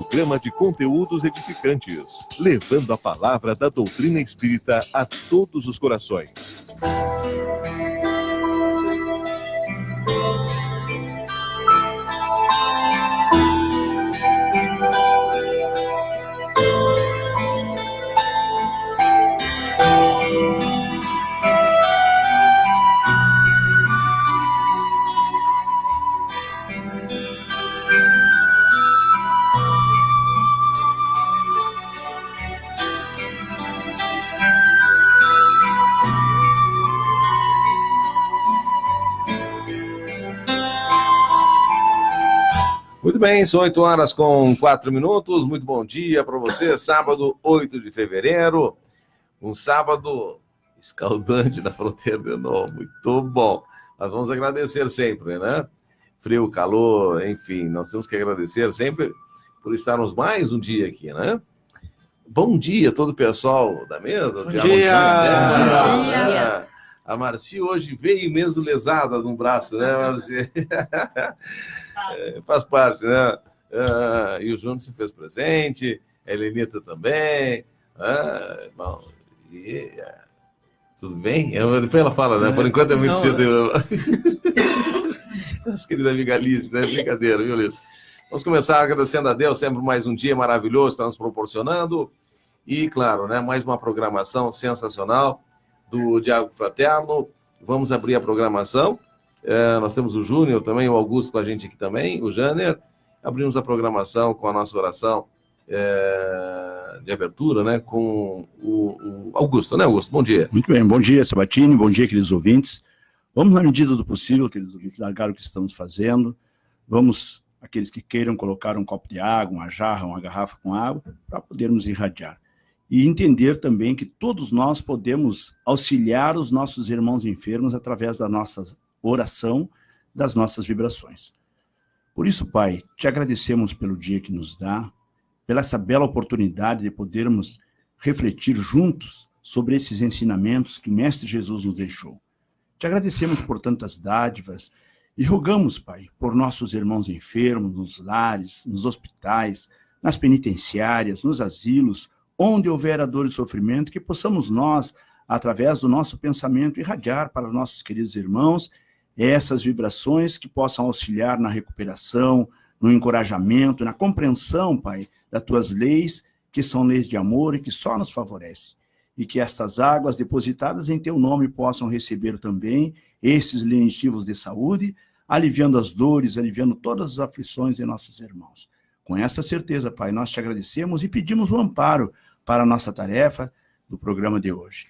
programa de conteúdos edificantes, levando a palavra da doutrina espírita a todos os corações. Muito bem, são 8h04. Muito bom dia para você. Sábado, 8 de fevereiro. Um sábado escaldante na fronteira de novo. Muito bom. Nós vamos agradecer sempre, né? Frio, calor, enfim. Nós temos que agradecer sempre por estarmos mais um dia aqui, né? Bom dia a todo o pessoal da mesa. Bom dia. A Marci hoje veio mesmo lesada no braço, né, Marci? Faz parte, né? E o Júnior se fez presente, a Helenita também. Bom, tudo bem? Depois ela fala, né? Por enquanto é muito cedo. Nossa querida amiga Alice, né? Brincadeira, viu, Alice? Vamos começar agradecendo a Deus, sempre mais um dia maravilhoso, está nos proporcionando. E, claro, né? Mais uma programação sensacional do Diálogo Fraterno. Vamos abrir a programação. Nós temos o Júnior também, o Augusto com a gente aqui também, o Janer. Abrimos a programação com a nossa oração de abertura, né? Com o Augusto, né, Augusto? Bom dia. Muito bem, bom dia, Sabatini, bom dia, queridos ouvintes. Vamos, na medida do possível, queridos ouvintes, largar o que estamos fazendo. Vamos, aqueles que queiram colocar um copo de água, uma jarra, uma garrafa com água, para podermos irradiar. E entender também que todos nós podemos auxiliar os nossos irmãos enfermos através da nossa oração, das nossas vibrações. Por isso, Pai, te agradecemos pelo dia que nos dá, pela essa bela oportunidade de podermos refletir juntos sobre esses ensinamentos que o Mestre Jesus nos deixou. Te agradecemos por tantas dádivas e rogamos, Pai, por nossos irmãos enfermos, nos lares, nos hospitais, nas penitenciárias, nos asilos, onde houver a dor e sofrimento, que possamos nós, através do nosso pensamento, irradiar para nossos queridos irmãos essas vibrações que possam auxiliar na recuperação, no encorajamento, na compreensão, Pai, das tuas leis, que são leis de amor e que só nos favorecem. E que estas águas depositadas em teu nome possam receber também esses lenitivos de saúde, aliviando as dores, aliviando todas as aflições de nossos irmãos. Com essa certeza, Pai, nós te agradecemos e pedimos o amparo para a nossa tarefa do programa de hoje.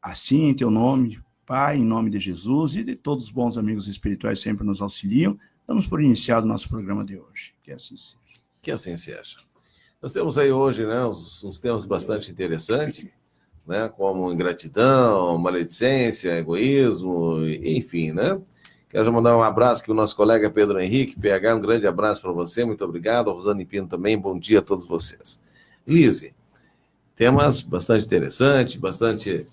Assim, em teu nome, Pai, em nome de Jesus e de todos os bons amigos espirituais que sempre nos auxiliam, damos por iniciado o nosso programa de hoje. Que assim seja. Que assim seja. Nós temos aí hoje, né, uns temas bastante interessantes, né, como ingratidão, maledicência, egoísmo, enfim, né? Quero mandar um abraço aqui para o nosso colega Pedro Henrique, PH, um grande abraço para você, muito obrigado. A Rosane Pino também, bom dia a todos vocês. Lise, temas bastante interessantes, bastante,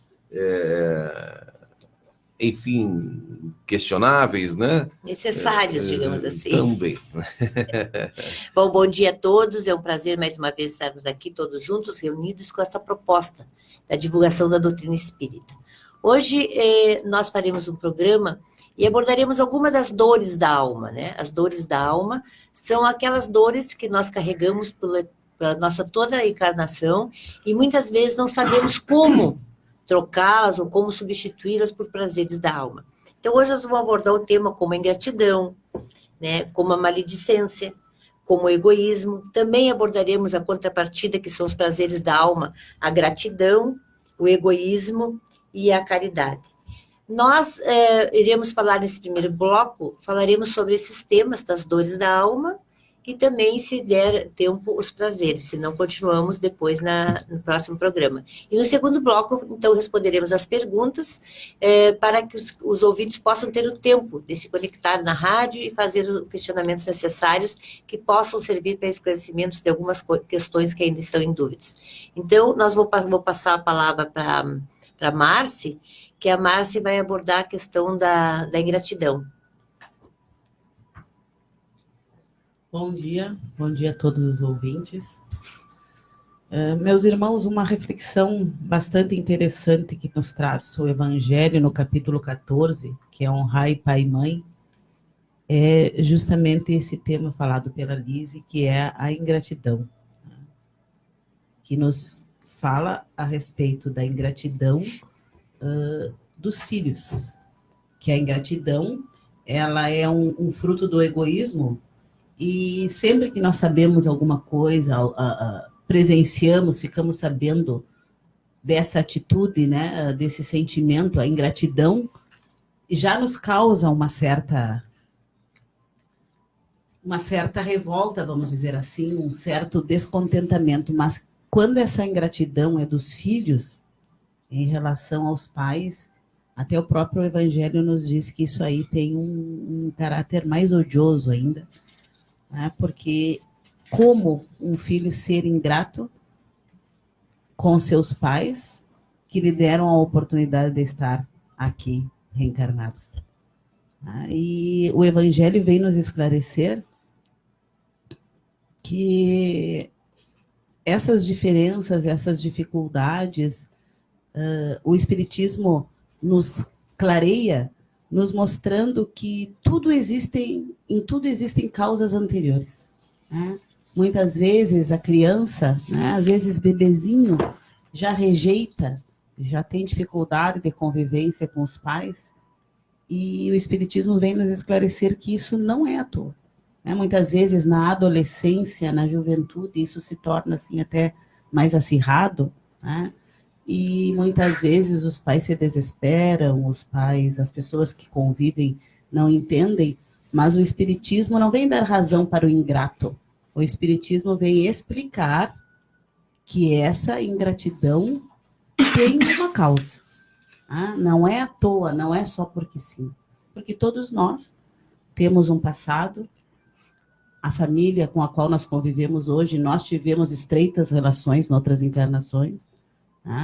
enfim, questionáveis, né? Necessários, digamos assim. Também. Bom dia a todos, é um prazer mais uma vez estarmos aqui todos juntos, reunidos com essa proposta da divulgação da doutrina espírita. Hoje nós faremos um programa e abordaremos algumas das dores da alma, né? As dores da alma são aquelas dores que nós carregamos pela nossa toda a encarnação e muitas vezes não sabemos como trocá-las ou como substituí-las por prazeres da alma. Então, hoje nós vamos abordar o tema como a ingratidão, né? Como a maledicência, como o egoísmo. Também abordaremos a contrapartida, que são os prazeres da alma, a gratidão, o egoísmo e a caridade. Nós iremos falar nesse primeiro bloco, falaremos sobre esses temas das dores da alma e também, se der tempo, os prazeres, se não continuamos depois no próximo programa. E no segundo bloco, então, responderemos as perguntas para que os ouvintes possam ter o tempo de se conectar na rádio e fazer os questionamentos necessários que possam servir para esclarecimentos de algumas questões que ainda estão em dúvidas. Então, vou passar a palavra para a Márcia, que a Márcia vai abordar a questão da ingratidão. Bom dia a todos os ouvintes. Meus irmãos, uma reflexão bastante interessante que nos traz o Evangelho no capítulo 14, que é honrai pai e mãe, é justamente esse tema falado pela Lise, que é a ingratidão, que nos fala a respeito da ingratidão dos filhos, que a ingratidão ela é um fruto do egoísmo, e sempre que nós sabemos alguma coisa, presenciamos, ficamos sabendo dessa atitude, né, desse sentimento, a ingratidão, já nos causa uma certa revolta, vamos dizer assim, um certo descontentamento. Mas quando essa ingratidão é dos filhos em relação aos pais, até o próprio Evangelho nos diz que isso aí tem um caráter mais odioso ainda, né? Porque como um filho ser ingrato com seus pais, que lhe deram a oportunidade de estar aqui reencarnados. E o Evangelho vem nos esclarecer que essas diferenças, essas dificuldades, o Espiritismo nos clareia, nos mostrando que em tudo existem causas anteriores, né? Muitas vezes a criança, né, às vezes bebezinho, já rejeita, já tem dificuldade de convivência com os pais, e o Espiritismo vem nos esclarecer que isso não é à toa, né? Muitas vezes na adolescência, na juventude, isso se torna assim até mais acirrado, né? E muitas vezes os pais se desesperam, as pessoas que convivem não entendem, mas o Espiritismo não vem dar razão para o ingrato. O Espiritismo vem explicar que essa ingratidão tem uma causa. Não é à toa, não é só porque sim. Porque todos nós temos um passado, a família com a qual nós convivemos hoje, nós tivemos estreitas relações em outras encarnações,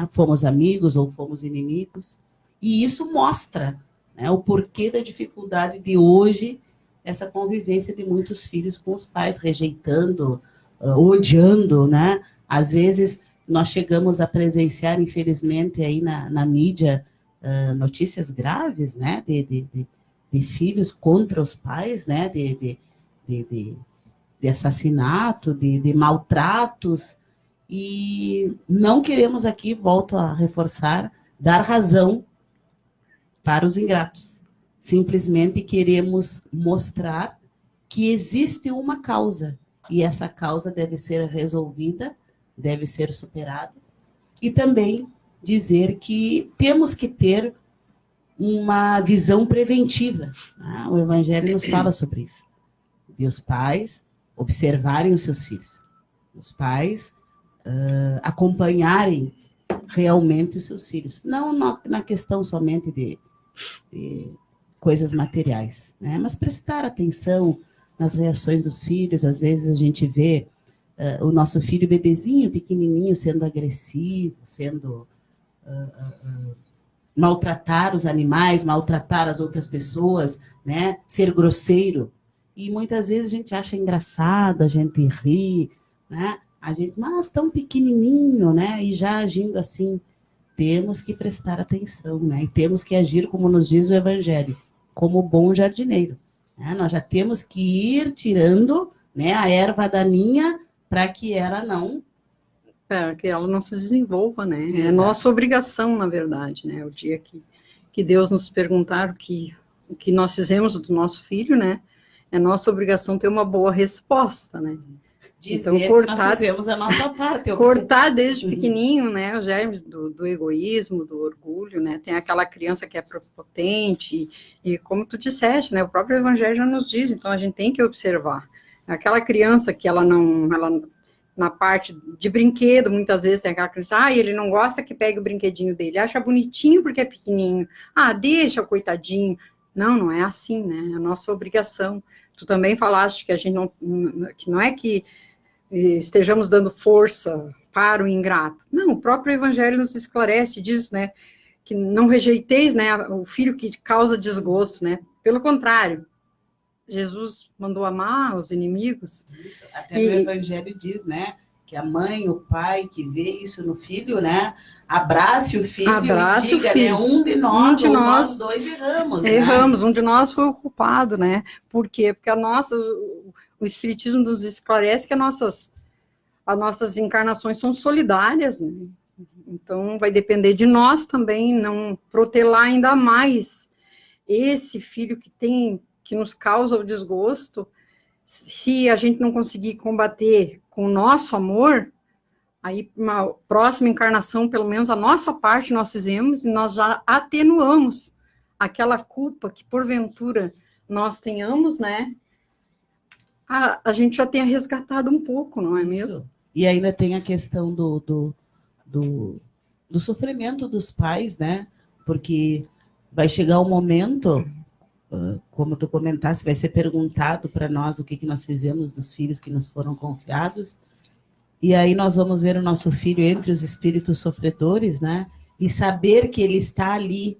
fomos amigos ou fomos inimigos, e isso mostra, né, o porquê da dificuldade de hoje, essa convivência de muitos filhos com os pais, rejeitando, odiando, né? Às vezes nós chegamos a presenciar, infelizmente, aí na mídia, notícias graves, né, de filhos contra os pais, né, de assassinato, de maltratos. E não queremos aqui, volto a reforçar, dar razão para os ingratos. Simplesmente queremos mostrar que existe uma causa, e essa causa deve ser resolvida, deve ser superada, e também dizer que temos que ter uma visão preventiva. O Evangelho nos fala sobre isso. De os pais observarem os seus filhos. Os pais acompanharem realmente os seus filhos. Não na questão somente de coisas materiais, né? Mas prestar atenção nas reações dos filhos. Às vezes a gente vê o nosso filho bebezinho, pequenininho, sendo agressivo, sendo maltratar os animais, maltratar as outras pessoas, né? Ser grosseiro. E muitas vezes a gente acha engraçado, a gente ri, né? Mas tão pequenininho, né? E já agindo assim, temos que prestar atenção, né? E temos que agir como nos diz o Evangelho, como bom jardineiro, né? Nós já temos que ir tirando, né, a erva daninha para que ela não... Para que ela não se desenvolva, né? Exato. É nossa obrigação, na verdade, né? O dia que Deus nos perguntar o que nós fizemos do nosso filho, né? É nossa obrigação ter uma boa resposta, né? Dizer então, cortar, que nós fizemos a nossa parte. Cortar desde pequenininho, né, os germes do egoísmo, do orgulho, né, tem aquela criança que é prepotente, e como tu disseste, né, o próprio Evangelho já nos diz, então a gente tem que observar. Aquela criança que ela na parte de brinquedo, muitas vezes tem aquela criança, ele não gosta que pegue o brinquedinho dele, acha bonitinho porque é pequenininho, deixa o coitadinho. Não é assim, né, é a nossa obrigação. Tu também falaste que a gente não é que estejamos dando força para o ingrato. Não, o próprio Evangelho nos esclarece, diz, né, que não rejeiteis, né, o filho que causa desgosto, né, pelo contrário, Jesus mandou amar os inimigos. Isso, até no Evangelho diz, né? Que a mãe, o pai que vê isso no filho, né? Abrace o filho Abrace e diga, o filho. né? Um de nós, ou nós dois erramos. Erramos, né? Um de nós foi o culpado, né? Por quê? Porque o Espiritismo nos esclarece que as nossas encarnações são solidárias, né? Então, vai depender de nós também não protelar ainda mais esse filho que nos causa o desgosto. Se a gente não conseguir combater com o nosso amor, aí uma próxima encarnação, pelo menos a nossa parte nós fizemos, e nós já atenuamos aquela culpa que porventura nós tenhamos, né? A gente já tenha resgatado um pouco, não é mesmo? E ainda tem a questão do sofrimento dos pais, né? Porque vai chegar um momento, como tu comentaste, vai ser perguntado para nós o que nós fizemos dos filhos que nos foram confiados, e aí nós vamos ver o nosso filho entre os espíritos sofredores, né? E saber que ele está ali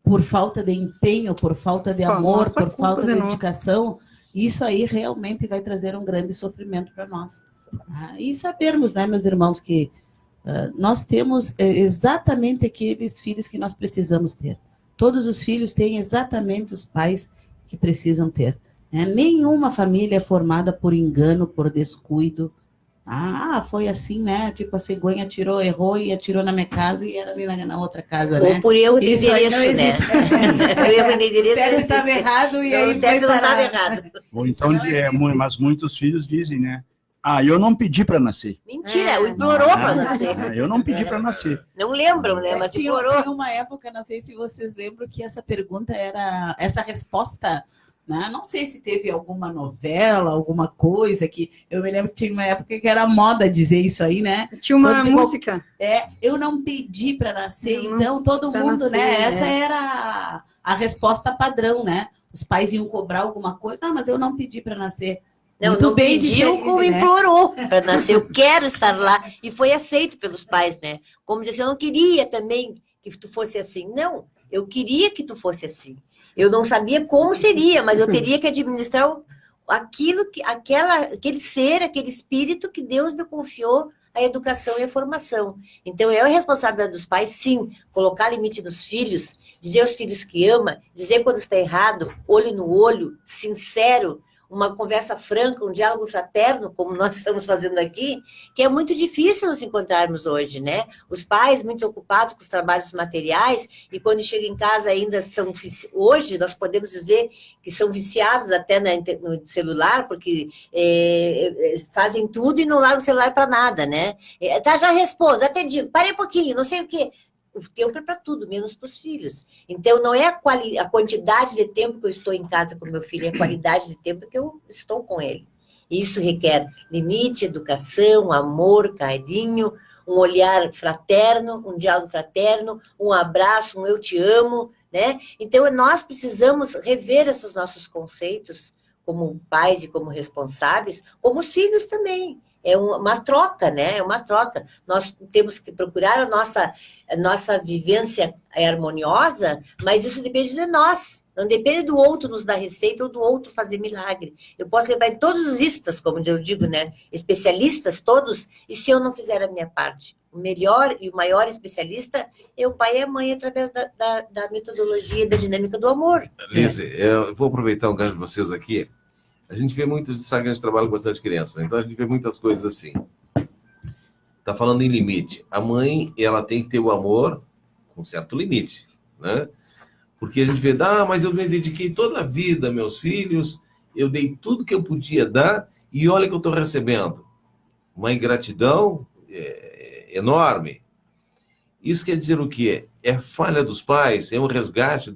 por falta de empenho, por falta de amor, por falta de dedicação, isso aí realmente vai trazer um grande sofrimento para nós. E sabermos, né, meus irmãos, que nós temos exatamente aqueles filhos que nós precisamos ter. Todos os filhos têm exatamente os pais que precisam ter. Nenhuma família é formada por engano, por descuido. Foi assim, né? Tipo, a cegonha errou e atirou na minha casa e era ali na outra casa, né? Ou por erro de endereço, né? Por erro de endereço. O cérebro estava errado e aí o cérebro não estava errado. Ou então, mas muitos filhos dizem, né? Eu não pedi para nascer. Mentira, eu implorou para nascer. Eu não pedi para nascer. Não lembram, né? Mas implorou. Tinha uma época, não sei se vocês lembram, que essa pergunta era... Essa resposta... Não sei se teve alguma novela, alguma coisa que... Eu me lembro que tinha uma época que era moda dizer isso aí, né? Tinha uma música. Eu não pedi para nascer, então todo mundo, nascer, né? Essa era a resposta padrão, né? Os pais iam cobrar alguma coisa. Mas eu não pedi para nascer. Não pediu como implorou para nascer. Eu quero estar lá. E foi aceito pelos pais, né? Como dizer assim, eu não queria também que tu fosse assim. Não, eu queria que tu fosse assim. Eu não sabia como seria, mas eu teria que administrar aquele ser, aquele espírito que Deus me confiou a educação e a formação. Então, é a responsabilidade dos pais, sim, colocar limite nos filhos, dizer aos filhos que ama, dizer quando está errado, olho no olho, sincero, uma conversa franca, um diálogo fraterno, como nós estamos fazendo aqui, que é muito difícil nos encontrarmos hoje, né? Os pais muito ocupados com os trabalhos materiais e quando chegam em casa ainda são... Hoje nós podemos dizer que são viciados até no celular, porque fazem tudo e não largam o celular para nada, né? Já respondo, até digo, parei um pouquinho, não sei o quê. O tempo é para tudo, menos para os filhos. Então, não é a quantidade de tempo que eu estou em casa com meu filho, é a qualidade de tempo que eu estou com ele. Isso requer limite, educação, amor, carinho, um olhar fraterno, um diálogo fraterno, um abraço, um eu te amo, né? Então, nós precisamos rever esses nossos conceitos como pais e como responsáveis, como os filhos também. É uma troca, né? É uma troca. Nós temos que procurar a nossa vivência harmoniosa, mas isso depende de nós. Não depende do outro nos dar receita ou do outro fazer milagre. Eu posso levar todos os istas, como eu digo, né? Especialistas todos, e se eu não fizer a minha parte? O melhor e o maior especialista é o pai e a mãe, através da metodologia e da dinâmica do amor. Lise, eu vou aproveitar um gancho de vocês aqui. A gente vê muitos de Sagrado de trabalho com bastante criança, né? Então a gente vê muitas coisas assim. Tá falando em limite. A mãe, ela tem que ter o amor com certo limite, né? Porque a gente vê, mas eu me dediquei toda a vida a meus filhos, eu dei tudo que eu podia dar e olha que eu estou recebendo. Uma ingratidão enorme. Isso quer dizer o quê? É falha dos pais, é um resgate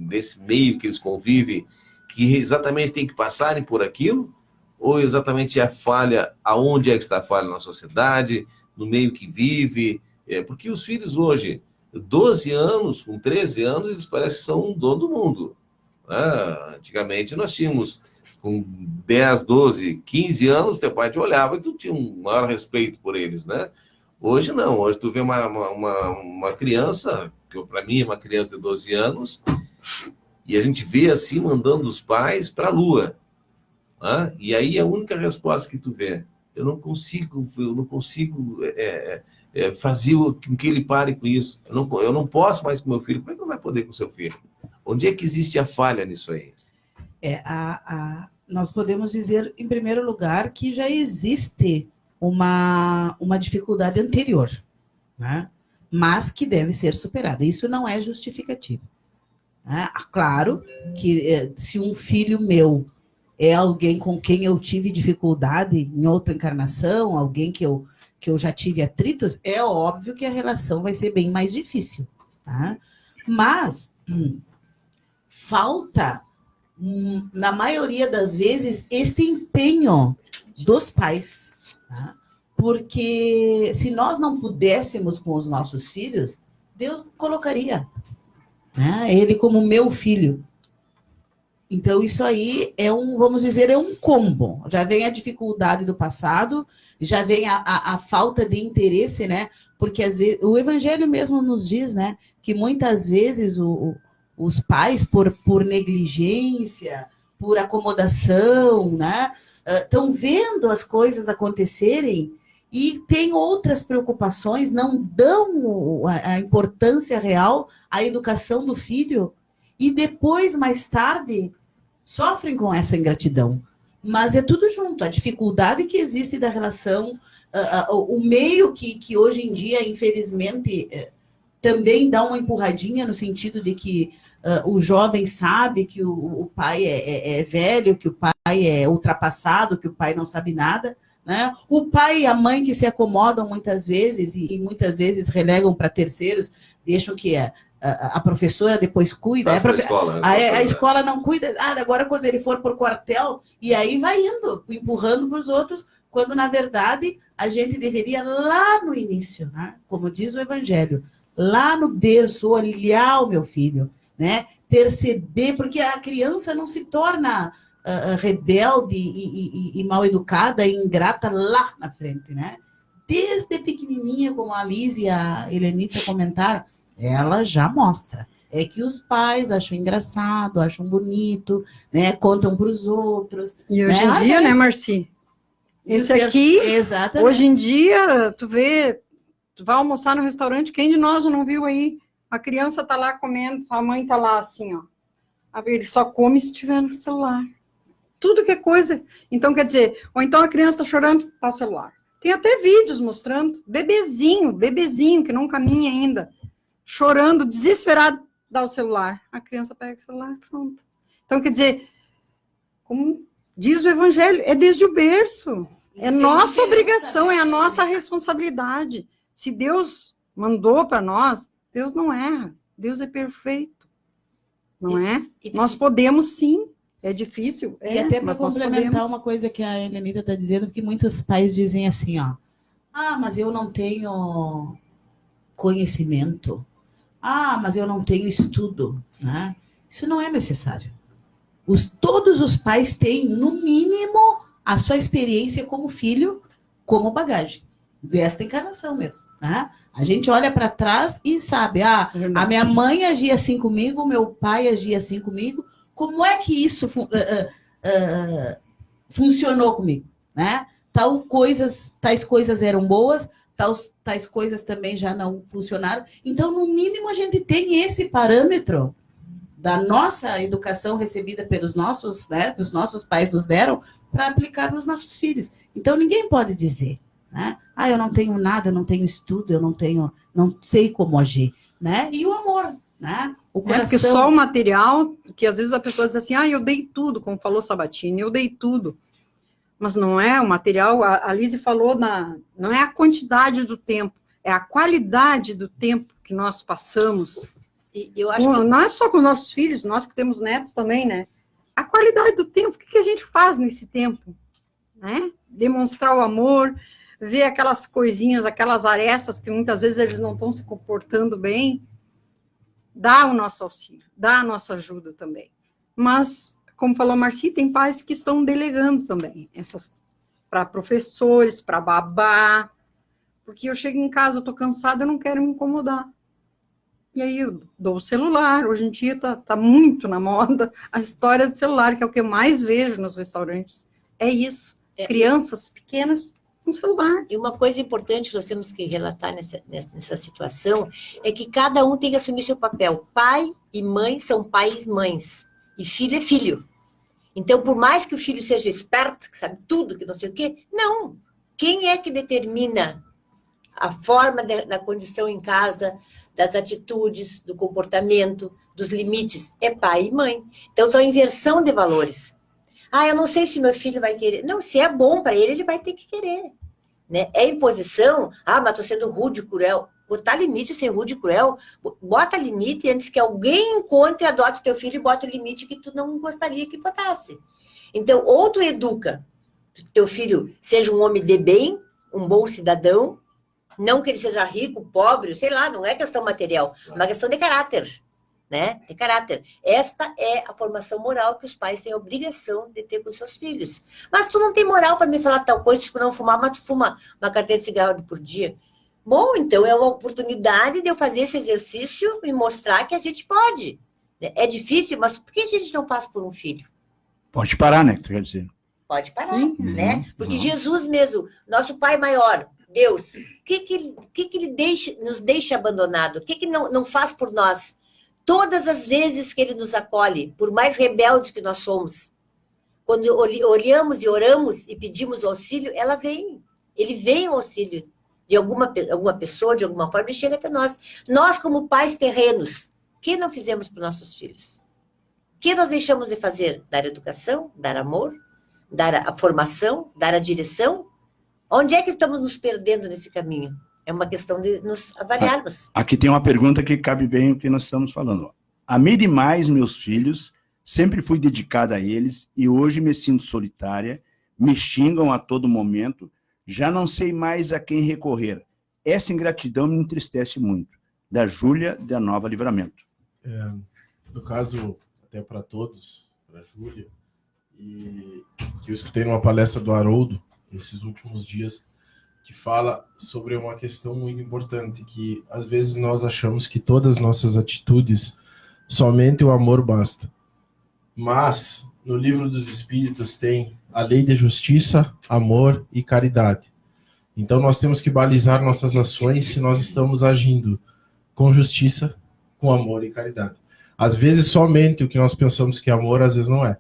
desse meio que eles convivem, que exatamente tem que passarem por aquilo, ou exatamente é falha, aonde é que está a falha na sociedade, no meio que vive, porque os filhos hoje, 12 anos, com 13 anos, eles parecem que são um dono do mundo. Antigamente nós tínhamos, com 10, 12, 15 anos, teu pai te olhava e tu tinha um maior respeito por eles, né? Hoje não, hoje tu vê uma criança, que para mim é uma criança de 12 anos, E a gente vê assim mandando os pais para a lua. Né? E aí a única resposta que tu vê, eu não consigo fazer com que ele pare com isso. Eu não posso mais com meu filho. Como é que não vai poder com seu filho? Onde é que existe a falha nisso aí? Nós podemos dizer, em primeiro lugar, que já existe uma dificuldade anterior, né? Mas que deve ser superada. Isso não é justificativo. Né? Claro que se um filho meu é alguém com quem eu tive dificuldade em outra encarnação, alguém que eu já tive atritos, é óbvio que a relação vai ser bem mais difícil. Tá? Mas falta, na maioria das vezes, este empenho dos pais. Tá? Porque se nós não pudéssemos com os nossos filhos, Deus colocaria, né, ele como meu filho. Então, isso aí vamos dizer, é um combo. Já vem a dificuldade do passado, já vem a falta de interesse, né? Porque às vezes, o Evangelho mesmo nos diz, né, que muitas vezes os pais, por negligência, por acomodação, né, estão vendo as coisas acontecerem e têm outras preocupações, não dão a importância real à educação do filho, e depois, mais tarde, sofrem com essa ingratidão. Mas é tudo junto, a dificuldade que existe da relação, o meio que hoje em dia, infelizmente, também dá uma empurradinha no sentido de que o jovem sabe que o pai é velho, que o pai é ultrapassado, que o pai não sabe nada, né? O pai e a mãe que se acomodam muitas vezes e muitas vezes relegam para terceiros, deixam que a professora depois cuida, a escola não cuida, agora quando ele for por quartel, e aí vai indo, empurrando para os outros, quando na verdade a gente deveria lá no início, né? Como diz o Evangelho, lá no berço, olhar o meu filho, né? Perceber, porque a criança não se torna rebelde e mal educada e ingrata lá na frente, né? Desde pequenininha, como a Liz e a Helenita comentaram, ela já mostra. É que os pais acham engraçado, acham bonito, né? Contam para os outros. E hoje em dia, né, Marci? Esse aqui, exatamente. Hoje em dia, tu vai almoçar no restaurante, quem de nós já não viu aí? A criança tá lá comendo, a mãe tá lá assim, ó. Ele só come se tiver no celular. Tudo que é coisa. Então, quer dizer, ou então a criança tá chorando, tá o celular. Tem até vídeos mostrando bebezinho, que não caminha ainda, chorando, desesperado, dá o celular. A criança pega o celular, pronto. Então, quer dizer, como diz o Evangelho, é desde o berço. É nossa obrigação, é a nossa responsabilidade. Se Deus mandou para nós, Deus não erra. Deus é perfeito. Não é? Nós podemos sim. É difícil. E até para complementar uma coisa que a Helenita está dizendo, porque muitos pais dizem assim, ó, mas eu não tenho conhecimento. Mas eu não tenho estudo. Né? Isso não é necessário. Todos os pais têm, no mínimo, a sua experiência como filho, como bagagem. Desta encarnação mesmo. Né? A gente olha para trás e sabe, a minha mãe agia assim comigo, meu pai agia assim comigo. Como é que isso funcionou comigo? Né? Tais coisas eram boas, tais coisas também já não funcionaram. Então, no mínimo, a gente tem esse parâmetro da nossa educação recebida pelos nossos, né, dos nossos pais nos deram para aplicar nos nossos filhos. Então, ninguém pode dizer, né? Eu não tenho nada, eu não tenho estudo, eu não sei como agir. Né? E o amor, né? O coração. Porque só o material, que às vezes a pessoa diz assim, eu dei tudo, como falou Sabatini, eu dei tudo. Mas não é o material, a Lise falou, não é a quantidade do tempo, é a qualidade do tempo que nós passamos. E eu acho não é só com os nossos filhos, nós que temos netos também, né? A qualidade do tempo, o que a gente faz nesse tempo? Né? Demonstrar o amor, ver aquelas coisinhas, aquelas arestas que muitas vezes eles não estão se comportando bem, dá o nosso auxílio, dá a nossa ajuda também. Mas, como falou a Marci, tem pais que estão delegando também, para professores, para babá, porque eu chego em casa, eu estou cansada, eu não quero me incomodar. E aí eu dou o celular. Hoje em dia tá muito na moda a história do celular, que é o que eu mais vejo nos restaurantes. É isso. Crianças pequenas com celular. E uma coisa importante que nós temos que relatar nessa situação é que cada um tem que assumir seu papel. Pai e mãe são pais e mães. E filho é filho. Então, por mais que o filho seja esperto, que sabe tudo, que não sei o quê, não. Quem é que determina a forma da condição em casa, das atitudes, do comportamento, dos limites? É pai e mãe. Então, são inversão de valores. Eu não sei se meu filho vai querer. Não, se é bom para ele, ele vai ter que querer. Né? É imposição. Mas estou sendo rude e cruel. Botar limite, ser rude e cruel, bota limite antes que alguém encontre, adote teu filho e bota o limite que tu não gostaria que botasse. Então, ou tu educa que teu filho seja um homem de bem, um bom cidadão, não que ele seja rico, pobre, sei lá, não é questão material, é uma questão de caráter, né? De caráter. Esta é a formação moral que os pais têm a obrigação de ter com os seus filhos. Mas tu não tem moral para me falar tal coisa, tipo, não fumar, mas tu fuma uma carteira de cigarro por dia. Bom, então é uma oportunidade de eu fazer esse exercício e mostrar que a gente pode. É difícil, mas por que a gente não faz por um filho? Pode parar, né? Quer dizer. Pode parar, Sim. né? Porque Jesus mesmo, nosso Pai maior, Deus, o que ele nos deixa abandonado? O que não faz por nós? Todas as vezes que ele nos acolhe, por mais rebeldes que nós somos, quando olhamos e oramos e pedimos auxílio, ele vem ao auxílio de alguma pessoa, de alguma forma, e chega até nós. Nós, como pais terrenos, o que não fizemos para os nossos filhos? O que nós deixamos de fazer? Dar educação, dar amor, dar a formação, dar a direção? Onde é que estamos nos perdendo nesse caminho? É uma questão de nos avaliarmos. Aqui tem uma pergunta que cabe bem o que nós estamos falando. Amei demais meus filhos, sempre fui dedicada a eles e hoje me sinto solitária, me xingam a todo momento, já não sei mais a quem recorrer. Essa ingratidão me entristece muito. Da Júlia, da Nova Livramento. No caso, até para todos, para a Júlia, e que eu escutei numa palestra do Haroldo, nesses últimos dias, que fala sobre uma questão muito importante, que às vezes nós achamos que todas as nossas atitudes, somente o amor basta. Mas, no livro dos Espíritos tem a lei de justiça, amor e caridade. Então nós temos que balizar nossas ações se nós estamos agindo com justiça, com amor e caridade. Às vezes somente o que nós pensamos que é amor, às vezes não é.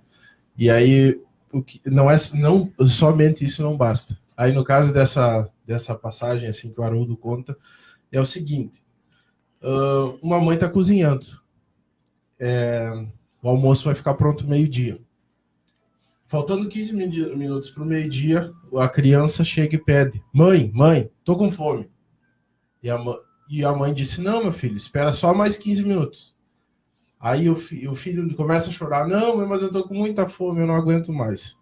E aí o que não somente isso não basta. Aí no caso dessa passagem assim que o Haroldo conta, é o seguinte: uma mãe está cozinhando, o almoço vai ficar pronto meio-dia. Faltando 15 minutos para o meio-dia, a criança chega e pede: mãe, tô com fome. E a mãe disse: não, meu filho, espera só mais 15 minutos. Aí o filho começa a chorar: não, mas eu tô com muita fome, eu não aguento mais.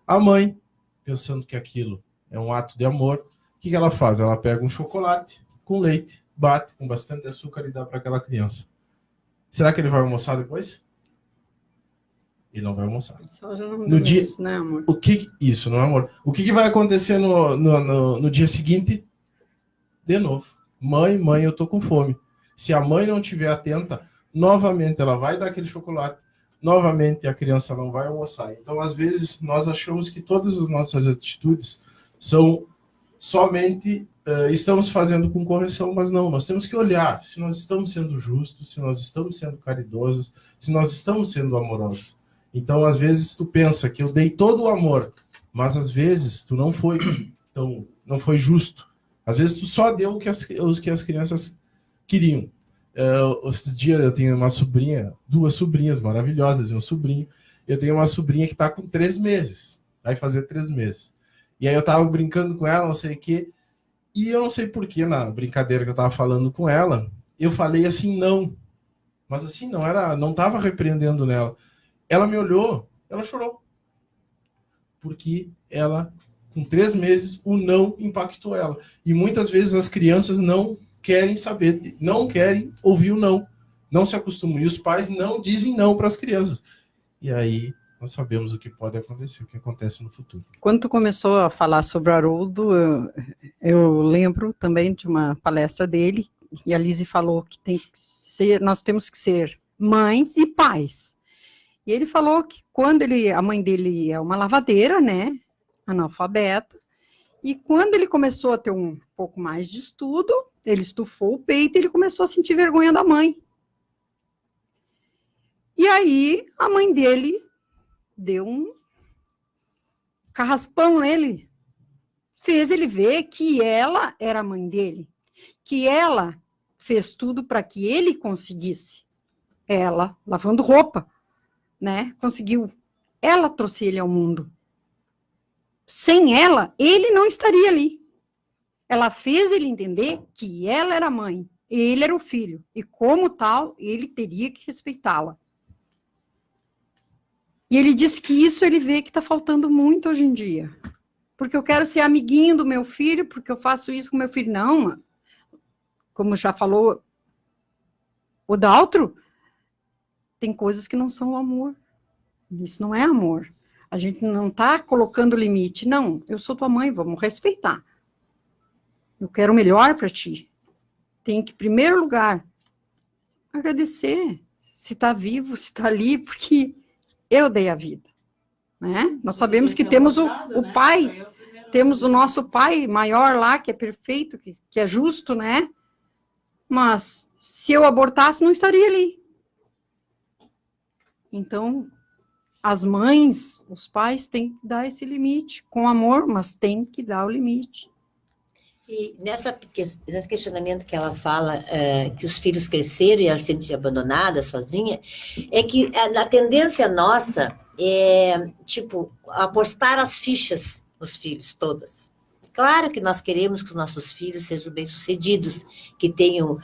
A mãe, pensando que aquilo é um ato de amor, o que ela faz? Ela pega um chocolate com leite, bate com bastante açúcar e dá para aquela criança. Será que ele vai almoçar depois? Ele não vai almoçar. No dia, isso, né, amor? Isso, não é amor? O que vai acontecer no dia seguinte? De novo. Mãe, eu tô com fome. Se a mãe não estiver atenta, novamente ela vai dar aquele chocolate, novamente a criança não vai almoçar. Então, às vezes, nós achamos que todas as nossas atitudes são somente estamos fazendo com correção, mas não, nós temos que olhar se nós estamos sendo justos, se nós estamos sendo caridosos, se nós estamos sendo amorosos. Então, às vezes, tu pensa que eu dei todo o amor, mas às vezes tu não foi, então, não foi justo. Às vezes tu só deu o que as crianças queriam. Esses dias eu tenho uma sobrinha, 2 sobrinhas maravilhosas e um sobrinho. Eu tenho uma sobrinha que está com 3 meses, vai fazer 3 meses. E aí eu estava brincando com ela, não sei o quê, e eu não sei porquê, na brincadeira que eu estava falando com ela, eu falei assim, não. Mas assim, não estava repreendendo nela. Ela me olhou, ela chorou. Porque ela, com 3 meses, o não impactou ela. E muitas vezes as crianças não querem saber, não querem ouvir o não. Não se acostumam. E os pais não dizem não para as crianças. E aí nós sabemos o que pode acontecer, o que acontece no futuro. Quando tu começou a falar sobre o Haroldo, eu lembro também de uma palestra dele, e a Lise falou que nós temos que ser mães e pais. E ele falou que quando a mãe dele é uma lavadeira, né, analfabeta, e quando ele começou a ter um pouco mais de estudo, ele estufou o peito e ele começou a sentir vergonha da mãe. E aí a mãe dele deu um carraspão nele, fez ele ver que ela era a mãe dele, que ela fez tudo para que ele conseguisse. Ela, lavando roupa, né, conseguiu. Ela trouxe ele ao mundo. Sem ela, ele não estaria ali. Ela fez ele entender que ela era a mãe, ele era o filho, e como tal, ele teria que respeitá-la. E ele disse que isso ele vê que está faltando muito hoje em dia. Porque eu quero ser amiguinho do meu filho, porque eu faço isso com meu filho. Não, mas, como já falou o Daltro, tem coisas que não são amor. Isso não é amor. A gente não está colocando limite. Não, eu sou tua mãe, vamos respeitar. Eu quero o melhor para ti. Tem que, em primeiro lugar, agradecer. Se está vivo, se está ali, porque eu dei a vida. Né? Nós sabemos que temos o pai, temos o nosso pai maior lá, que é perfeito, que é justo, né? Mas se eu abortasse, não estaria ali. Então, as mães, os pais têm que dar esse limite, com amor, mas tem que dar o limite. E nesse questionamento que ela fala, que os filhos cresceram e ela se sentia abandonada, sozinha, é que a tendência nossa é, tipo, apostar as fichas nos filhos, todas. Claro que nós queremos que os nossos filhos sejam bem-sucedidos, que tenham,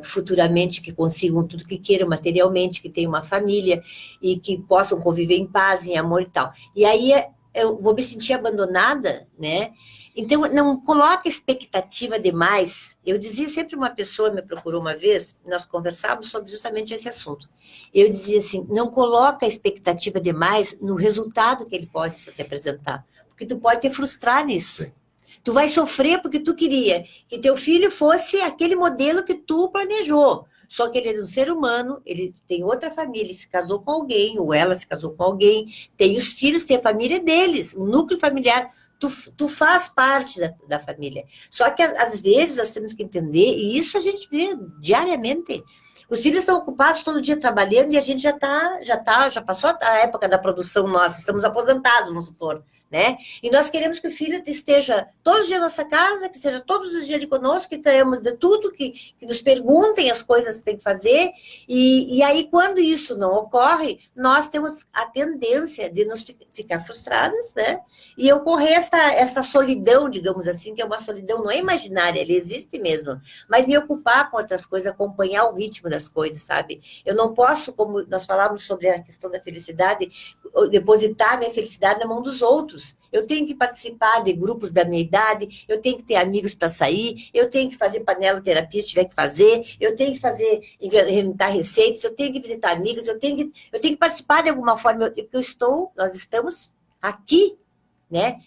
futuramente, que consigam tudo que queiram materialmente, que tenham uma família e que possam conviver em paz, em amor e tal. E aí eu vou me sentir abandonada, né? Então, não coloca expectativa demais. Eu dizia sempre, uma pessoa me procurou uma vez, nós conversávamos sobre justamente esse assunto. Eu dizia assim, não coloca expectativa demais no resultado que ele pode te apresentar, porque tu pode te frustrar nisso. Sim. Tu vai sofrer porque tu queria que teu filho fosse aquele modelo que tu planejou. Só que ele é um ser humano, ele tem outra família, ele se casou com alguém, ou ela se casou com alguém, tem os filhos, tem a família deles, o núcleo familiar. Tu faz parte da família. Só que, às vezes, nós temos que entender, e isso a gente vê diariamente. Os filhos estão ocupados todo dia trabalhando e a gente já passou a época da produção nossa, estamos aposentados, vamos supor, né? E nós queremos que o filho esteja todos os dias na nossa casa, que esteja todos os dias ali conosco, que tenhamos de tudo, que nos perguntem as coisas que tem que fazer, e aí, quando isso não ocorre, nós temos a tendência de nos ficar frustradas, né? E ocorrer esta solidão, digamos assim, que é uma solidão, não é imaginária, ela existe mesmo, mas me ocupar com outras coisas, acompanhar o ritmo das coisas, sabe? Eu não posso, como nós falávamos sobre a questão da felicidade, depositar minha felicidade na mão dos outros. Eu tenho que participar de grupos da minha idade, eu tenho que ter amigos para sair, eu tenho que fazer panela terapia se tiver que fazer, eu tenho que inventar receitas, eu tenho que visitar amigos, eu tenho que participar de alguma forma. Nós estamos aqui, né?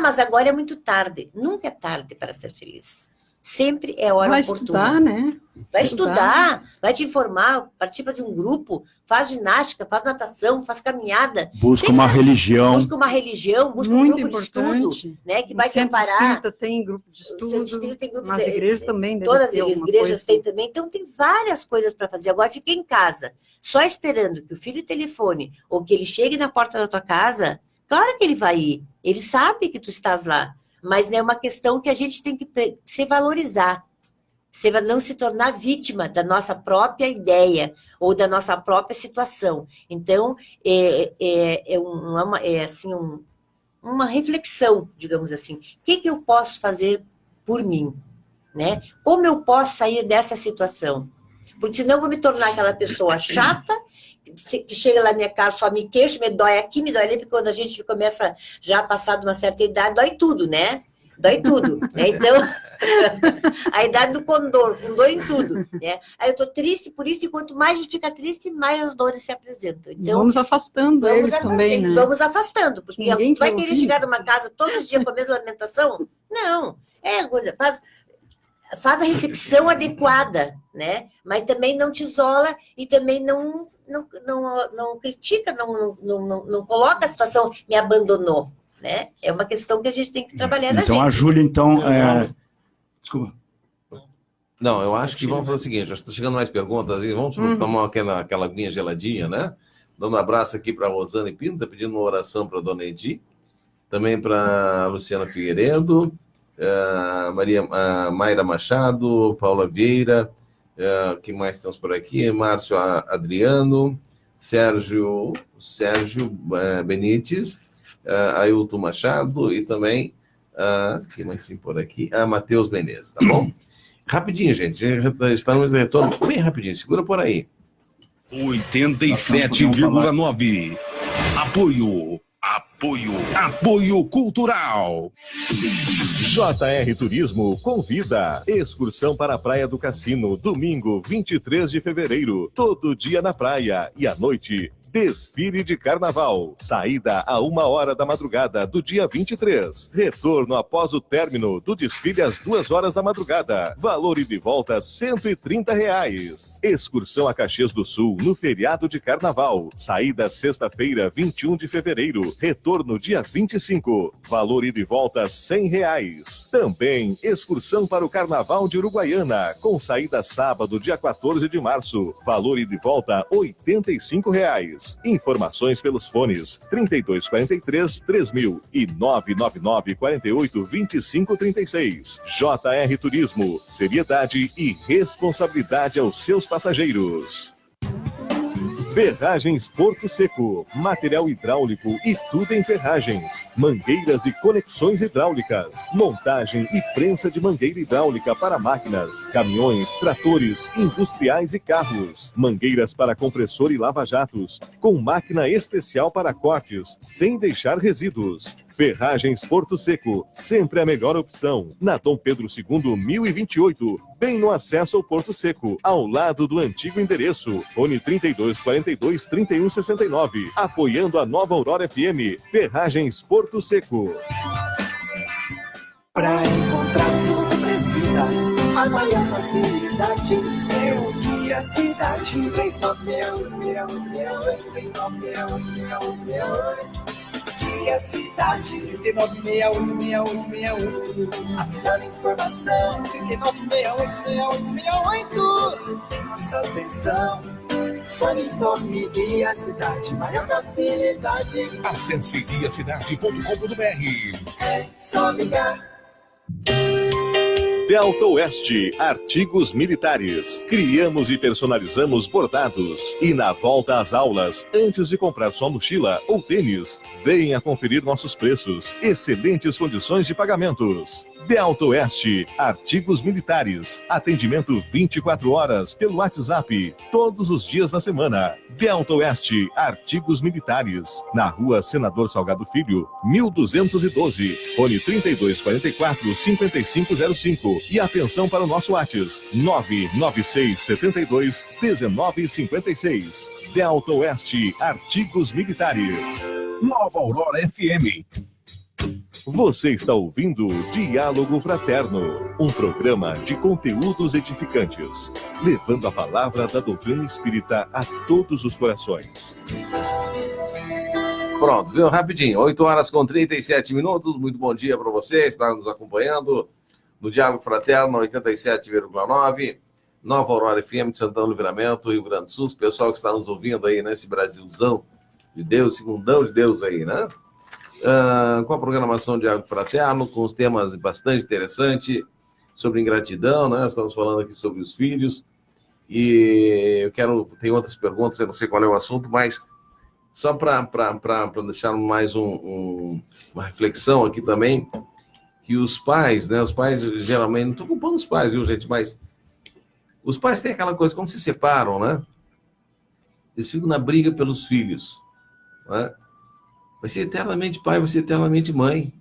Mas agora é muito tarde. Nunca é tarde para ser feliz. Sempre é hora vai oportuna. Estudar, né? Vai estudar, vai te informar, participa de um grupo, faz ginástica, faz natação, faz caminhada. Busca uma religião. Busca uma religião, busca muito um grupo importante. de estudo, né? Que O vai te Centro amparar. Espírita tem grupo de estudo, Tem grupo as igrejas também. Todas as igrejas têm também. Então, tem várias coisas para fazer. Agora, fica em casa, só esperando que o filho telefone ou que ele chegue na porta da tua casa. Claro que ele vai ir. Ele sabe que tu estás lá. Mas é uma questão que a gente tem que se valorizar. Você vai não se tornar vítima da nossa própria ideia ou da nossa própria situação. Então, uma reflexão, digamos assim. O que eu posso fazer por mim? Né? Como eu posso sair dessa situação? Porque senão eu vou me tornar aquela pessoa chata, que chega lá na minha casa, só me queixo, me dói aqui, me dói ali, porque quando a gente começa já a passar de uma certa idade, dói tudo, né? Dói tudo, né? Então, a idade do condor, com dor em tudo, né? Aí eu tô triste por isso, e quanto mais a gente fica triste, mais as dores se apresentam. Então, vamos afastando eles também, né? Vamos afastando, porque Ninguém vai querer chegar numa casa todos os dias com a mesma lamentação? Não, é coisa, faz a recepção adequada, né? Mas também não te isola e também não critica, não coloca a situação, me abandonou, né? É uma questão que a gente tem que trabalhar na gente. Então, a Júlia, desculpa. Não, eu acho que vamos fazer o seguinte, já está chegando mais perguntas, vamos tomar aquela aguinha geladinha, né? Dando um abraço aqui para a Rosane Pinto, pedindo uma oração para a Dona Edi, também para a Luciana Figueiredo, Mayra Machado, Paula Vieira, quem mais temos por aqui? Márcio Adriano, Sérgio Benites, Ailton Machado e também, quem mais tem por aqui? Matheus Menezes, tá bom? Rapidinho, gente, estamos em retorno, bem rapidinho, segura por aí. 87,9. Apoio cultural. JR Turismo convida. Excursão para a Praia do Cassino, domingo 23 de fevereiro. Todo dia na praia e à noite, desfile de carnaval. Saída a 1h da madrugada do dia 23. Retorno após o término do desfile às 2h da madrugada. Valor ida e volta R$130. Excursão a Caxias do Sul no feriado de carnaval. Saída sexta-feira, 21 de fevereiro. Retorno dia 25. Valor ida e volta R$100. Também excursão para o Carnaval de Uruguaiana, com saída sábado, dia 14 de março. Valor ida e volta R$85. Informações pelos fones 3243-3000 e 999-48-2536. JR Turismo, seriedade e responsabilidade aos seus passageiros. Ferragens Porto Seco, material hidráulico e tudo em ferragens, mangueiras e conexões hidráulicas, montagem e prensa de mangueira hidráulica para máquinas, caminhões, tratores, industriais e carros, mangueiras para compressor e lava-jatos, com máquina especial para cortes, sem deixar resíduos. Ferragens Porto Seco, sempre a melhor opção. Na Dom Pedro II, 1028, bem no acesso ao Porto Seco, ao lado do antigo endereço. Fone 3242-3169. Apoiando a Nova Aurora FM. Ferragens Porto Seco. Pra encontrar o que você precisa, a maior facilidade é o que a cidade 3968. Que a cidade 396868. A melhor informação 39686868. Você tem nossa atenção. Fone, informe, Guia Cidade, maior facilidade. Acesse guiacidade.com.br. É só ligar. Delta Oeste, artigos militares. Criamos e personalizamos bordados. E na volta às aulas, antes de comprar sua mochila ou tênis, venha conferir nossos preços. Excelentes condições de pagamentos. Delta Oeste, artigos militares. Atendimento 24 horas pelo WhatsApp, todos os dias da semana. Delta Oeste, artigos militares. Na Rua Senador Salgado Filho, 1212. Fone 3244-5505. E atenção para o nosso WhatsApp, 99672-1956. Delta Oeste, artigos militares. Nova Aurora FM. Você está ouvindo Diálogo Fraterno, um programa de conteúdos edificantes, levando a palavra da doutrina espírita a todos os corações. Pronto, viu? Rapidinho, 8h37. Muito bom dia para você, está nos acompanhando no Diálogo Fraterno 87,9, Nova Aurora FM de Santana do Livramento, Rio Grande do Sul. Pessoal que está nos ouvindo aí nesse Brasilzão de Deus, segundão de Deus aí, né? Com a programação Diálogo Fraterno, com os temas bastante interessantes sobre ingratidão, né? Estamos falando aqui sobre os filhos. E tem outras perguntas, eu não sei qual é o assunto, mas só para deixar mais uma reflexão aqui também, que os pais, né? Os pais geralmente, não estou culpando os pais, viu, gente? Mas os pais têm aquela coisa, quando se separam, né? Eles ficam na briga pelos filhos, né? Vai ser eternamente pai, vai ser eternamente mãe.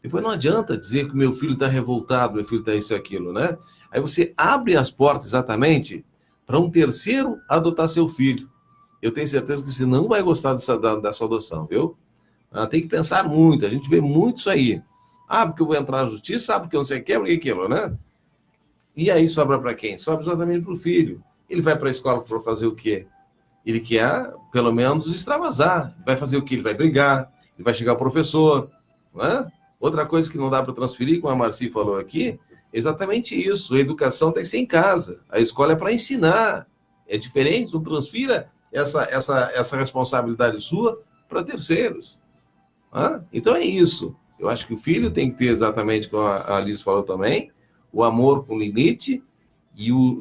Depois não adianta dizer que o meu filho está revoltado, meu filho está isso e aquilo, né? Aí você abre as portas exatamente para um terceiro adotar seu filho. Eu tenho certeza que você não vai gostar dessa adoção, viu? Tem que pensar muito, a gente vê muito isso aí. Porque eu vou entrar na justiça, porque eu não sei o que, porque aquilo, né? E aí sobra para quem? Sobra exatamente para o filho. Ele vai para a escola para fazer o quê? Ele quer, pelo menos, extravasar. Vai fazer o quê? Ele vai brigar, ele vai chegar ao professor. Não é? Outra coisa que não dá para transferir, como a Marci falou aqui, é exatamente isso. A educação tem que ser em casa. A escola é para ensinar. É diferente, não transfira essa responsabilidade sua para terceiros. Então é isso. Eu acho que o filho tem que ter exatamente, como a Alice falou também, o amor com limite, e o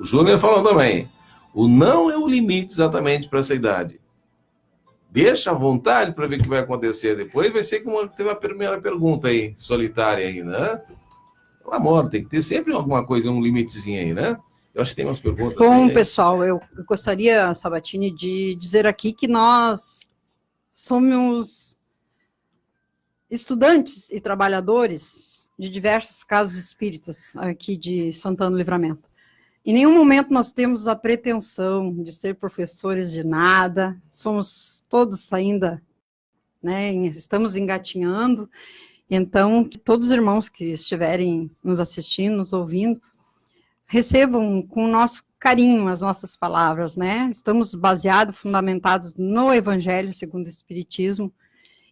Júnior falou também, o não é o limite exatamente para essa idade. Deixa à vontade para ver o que vai acontecer depois. Vai ser como teve a primeira pergunta aí, solitária aí, né? O amor, tem que ter sempre alguma coisa, um limitezinho aí, né? Eu acho que tem umas perguntas. Bom, aí. pessoal, eu gostaria, Sabatini, de dizer aqui que nós somos estudantes e trabalhadores de diversas casas espíritas aqui de Santana do Livramento. Em nenhum momento nós temos a pretensão de ser professores de nada, somos todos ainda, né, estamos engatinhando, então que todos os irmãos que estiverem nos assistindo, nos ouvindo, recebam com o nosso carinho as nossas palavras, né? Estamos baseados, fundamentados no Evangelho segundo o Espiritismo,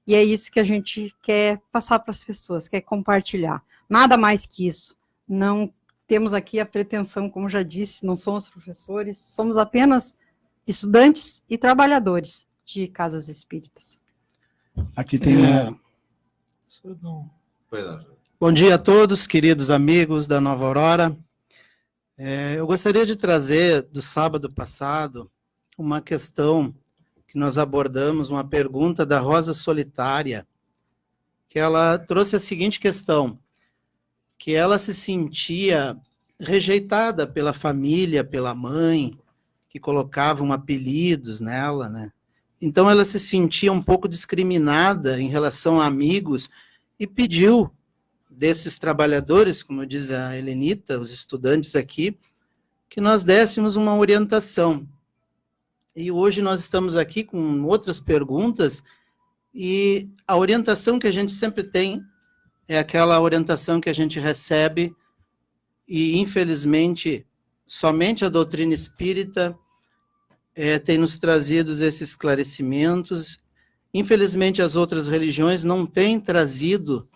e é isso que a gente quer passar para as pessoas, quer compartilhar. Nada mais que isso. Não temos aqui a pretensão, como já disse, não somos professores, somos apenas estudantes e trabalhadores de casas espíritas. Aqui tem... Bom dia a todos, queridos amigos da Nova Aurora. Eu gostaria de trazer, do sábado passado, uma questão que nós abordamos, uma pergunta da Rosa Solitária, que ela trouxe a seguinte questão, que ela se sentia rejeitada pela família, pela mãe, que colocavam apelidos nela, né? Então ela se sentia um pouco discriminada em relação a amigos e pediu desses trabalhadores, como diz a Helenita, os estudantes aqui, que nós dessemos uma orientação. E hoje nós estamos aqui com outras perguntas, e a orientação que a gente sempre tem é aquela orientação que a gente recebe, e infelizmente somente a doutrina espírita tem nos trazido esses esclarecimentos. Infelizmente as outras religiões não têm trazido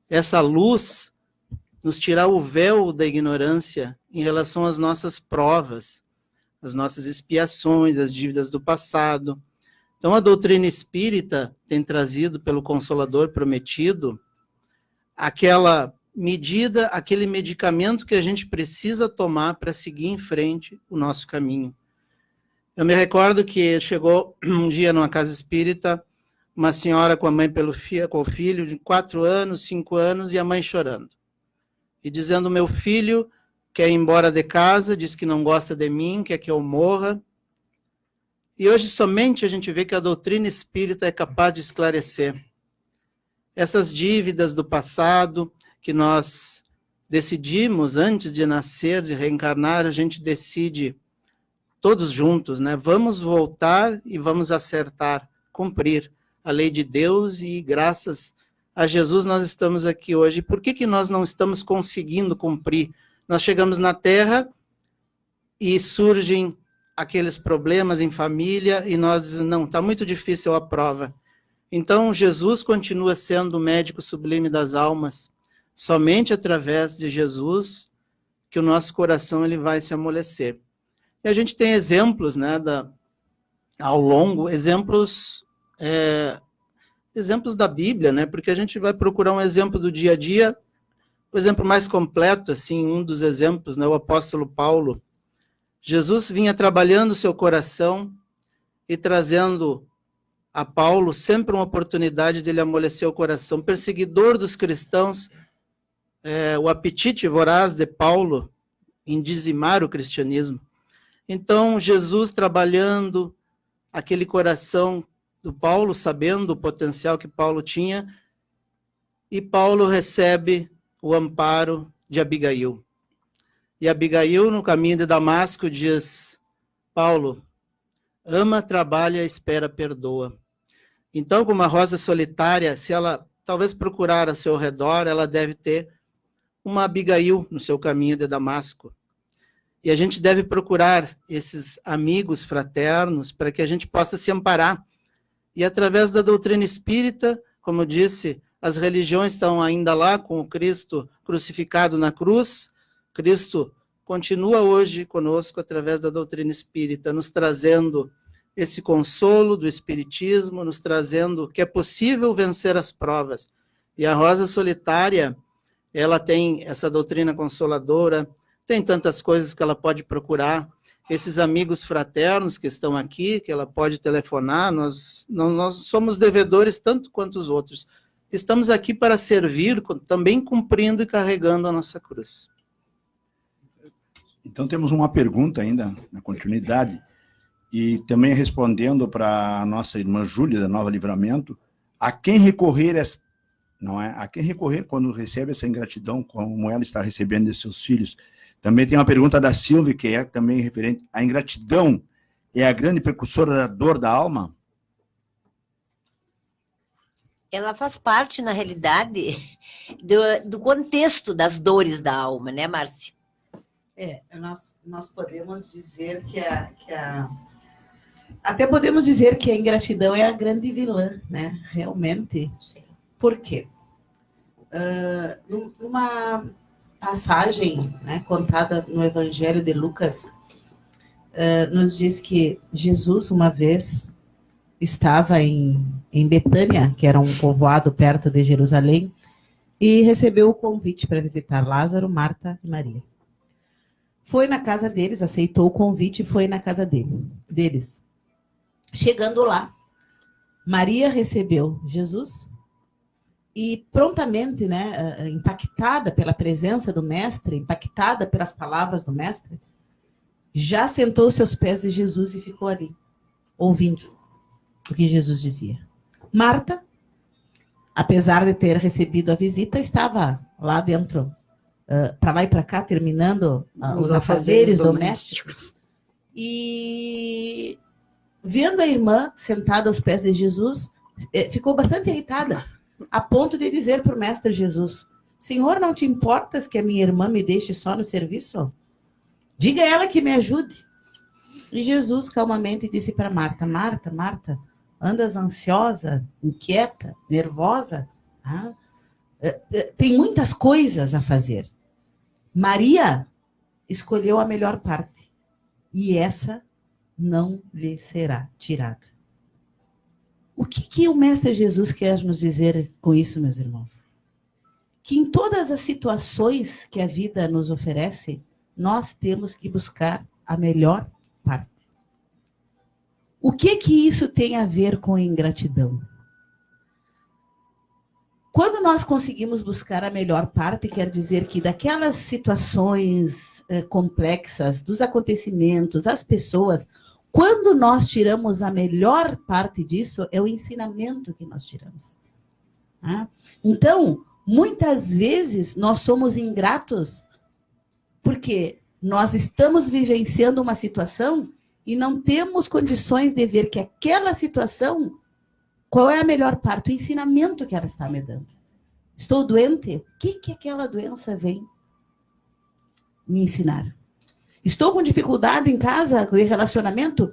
essa luz, nos tirar o véu da ignorância em relação às nossas provas, as nossas expiações, as dívidas do passado. Então, a doutrina espírita tem trazido pelo Consolador prometido aquela medida, aquele medicamento que a gente precisa tomar para seguir em frente o nosso caminho. Eu me recordo que chegou um dia numa casa espírita, uma senhora com a mãe com o filho de 4 anos, 5 anos, e a mãe chorando. E dizendo, meu filho quer ir embora de casa, diz que não gosta de mim, quer que eu morra. E hoje somente a gente vê que a doutrina espírita é capaz de esclarecer essas dívidas do passado que nós decidimos antes de nascer, de reencarnar, a gente decide todos juntos, né? Vamos voltar e vamos acertar, cumprir a lei de Deus, e graças a Jesus nós estamos aqui hoje. Por que nós não estamos conseguindo cumprir? Nós chegamos na Terra e surgem aqueles problemas em família e nós dizemos, não, está muito difícil a prova. Então Jesus continua sendo o médico sublime das almas. Somente através de Jesus que o nosso coração ele vai se amolecer. E a gente tem exemplos, né, ao longo, exemplos da Bíblia, né, porque a gente vai procurar um exemplo do dia a dia, o exemplo mais completo, assim, um dos exemplos, né, o apóstolo Paulo. Jesus vinha trabalhando o seu coração e trazendo a Paulo sempre uma oportunidade dele amolecer o coração. Perseguidor dos cristãos, o apetite voraz de Paulo em dizimar o cristianismo. Então, Jesus trabalhando aquele coração do Paulo, sabendo o potencial que Paulo tinha, e Paulo recebe o amparo de Abigail. E Abigail, no caminho de Damasco, diz, Paulo, ama, trabalha, espera, perdoa. Então, como a rosa solitária, se ela talvez procurar ao seu redor, ela deve ter uma Abigail no seu caminho de Damasco. E a gente deve procurar esses amigos fraternos para que a gente possa se amparar. E através da doutrina espírita, como eu disse, as religiões estão ainda lá com o Cristo crucificado na cruz. Cristo continua hoje conosco através da doutrina espírita, nos trazendo esse consolo do espiritismo, nos trazendo que é possível vencer as provas. E a Rosa Solitária, ela tem essa doutrina consoladora, tem tantas coisas que ela pode procurar, esses amigos fraternos que estão aqui, que ela pode telefonar, nós somos devedores tanto quanto os outros. Estamos aqui para servir, também cumprindo e carregando a nossa cruz. Então temos uma pergunta ainda, na continuidade, e também respondendo para a nossa irmã Júlia, da Nova Livramento, a quem recorrer, não é? A quem recorrer quando recebe essa ingratidão, como ela está recebendo de seus filhos? Também tem uma pergunta da Silvia, que é também referente à ingratidão, é a grande precursora da dor da alma? Ela faz parte, na realidade, do contexto das dores da alma, né, Márcia? Nós podemos dizer até podemos dizer que a ingratidão é a grande vilã, né? Realmente. Sim. Por quê? Numa passagem, né, contada no Evangelho de Lucas, nos diz que Jesus, uma vez, estava em Betânia, que era um povoado perto de Jerusalém, e recebeu o convite para visitar Lázaro, Marta e Maria. Foi na casa deles, aceitou o convite e foi na casa deles. Chegando lá, Maria recebeu Jesus e prontamente, né, impactada pela presença do mestre, impactada pelas palavras do mestre, já sentou-se aos pés de Jesus e ficou ali, ouvindo o que Jesus dizia. Marta, apesar de ter recebido a visita, estava lá dentro, para lá e para cá, terminando os afazeres domésticos. E vendo a irmã sentada aos pés de Jesus, ficou bastante irritada, a ponto de dizer para o mestre Jesus: Senhor, não te importas que a minha irmã me deixe só no serviço? Diga a ela que me ajude. E Jesus calmamente disse para Marta: Marta, Marta, andas ansiosa, inquieta, nervosa? Tem muitas coisas a fazer. Maria escolheu a melhor parte, e essa não lhe será tirada. O que o Mestre Jesus quer nos dizer com isso, meus irmãos? Que em todas as situações que a vida nos oferece, nós temos que buscar a melhor parte. O que isso tem a ver com ingratidão? Quando nós conseguimos buscar a melhor parte, quer dizer que daquelas situações complexas, dos acontecimentos, as pessoas, quando nós tiramos a melhor parte disso, é o ensinamento que nós tiramos. Então, muitas vezes, nós somos ingratos porque nós estamos vivenciando uma situação e não temos condições de ver que aquela situação, qual é a melhor parte? O ensinamento que ela está me dando. Estou doente? O que aquela doença vem me ensinar? Estou com dificuldade em casa, de relacionamento?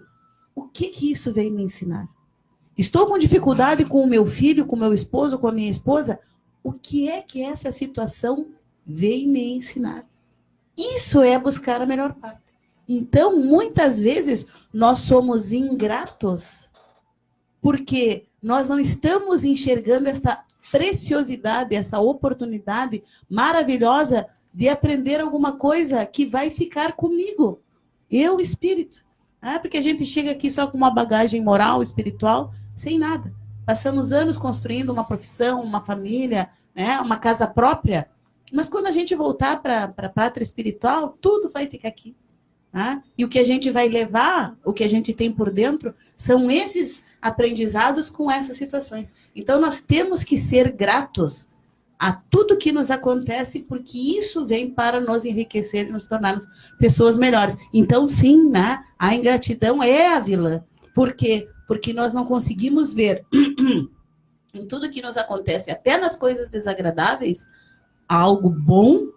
O que isso vem me ensinar? Estou com dificuldade com o meu filho, com o meu esposo, com a minha esposa? O que é que essa situação vem me ensinar? Isso é buscar a melhor parte. Então, muitas vezes, nós somos ingratos porque nós não estamos enxergando essa preciosidade, essa oportunidade maravilhosa de aprender alguma coisa que vai ficar comigo, eu, espírito. Porque a gente chega aqui só com uma bagagem moral, espiritual, sem nada. Passamos anos construindo uma profissão, uma família, né, uma casa própria, mas quando a gente voltar para a pátria espiritual, tudo vai ficar aqui. E o que a gente vai levar, o que a gente tem por dentro, são esses aprendizados com essas situações. Então, nós temos que ser gratos a tudo que nos acontece, porque isso vem para nos enriquecer e nos tornarmos pessoas melhores. Então, sim, né, a ingratidão é a vilã. Por quê? Porque nós não conseguimos ver em tudo que nos acontece, até nas coisas desagradáveis, algo bom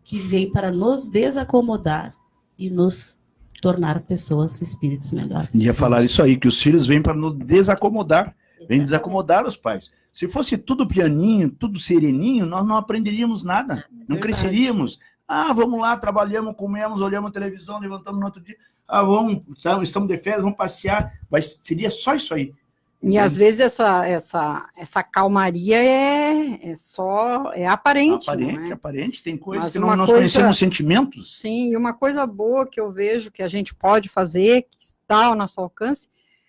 que vem para nos desacomodar e nos tornar pessoas, espíritos melhores. Ia falar isso aí, que os filhos vêm para nos desacomodar, vêm desacomodar os pais. Se fosse tudo pianinho, tudo sereninho, nós não aprenderíamos nada, não cresceríamos. Ah, vamos lá, trabalhamos, comemos, olhamos a televisão, levantamos no outro dia. Ah, vamos, estamos de férias, vamos passear. Mas seria só isso aí. E às vezes essa calmaria é aparente. Aparente, tem coisas que nós conhecemos sentimentos. Sim, e uma coisa boa que eu vejo que a gente pode fazer, que está ao nosso alcance,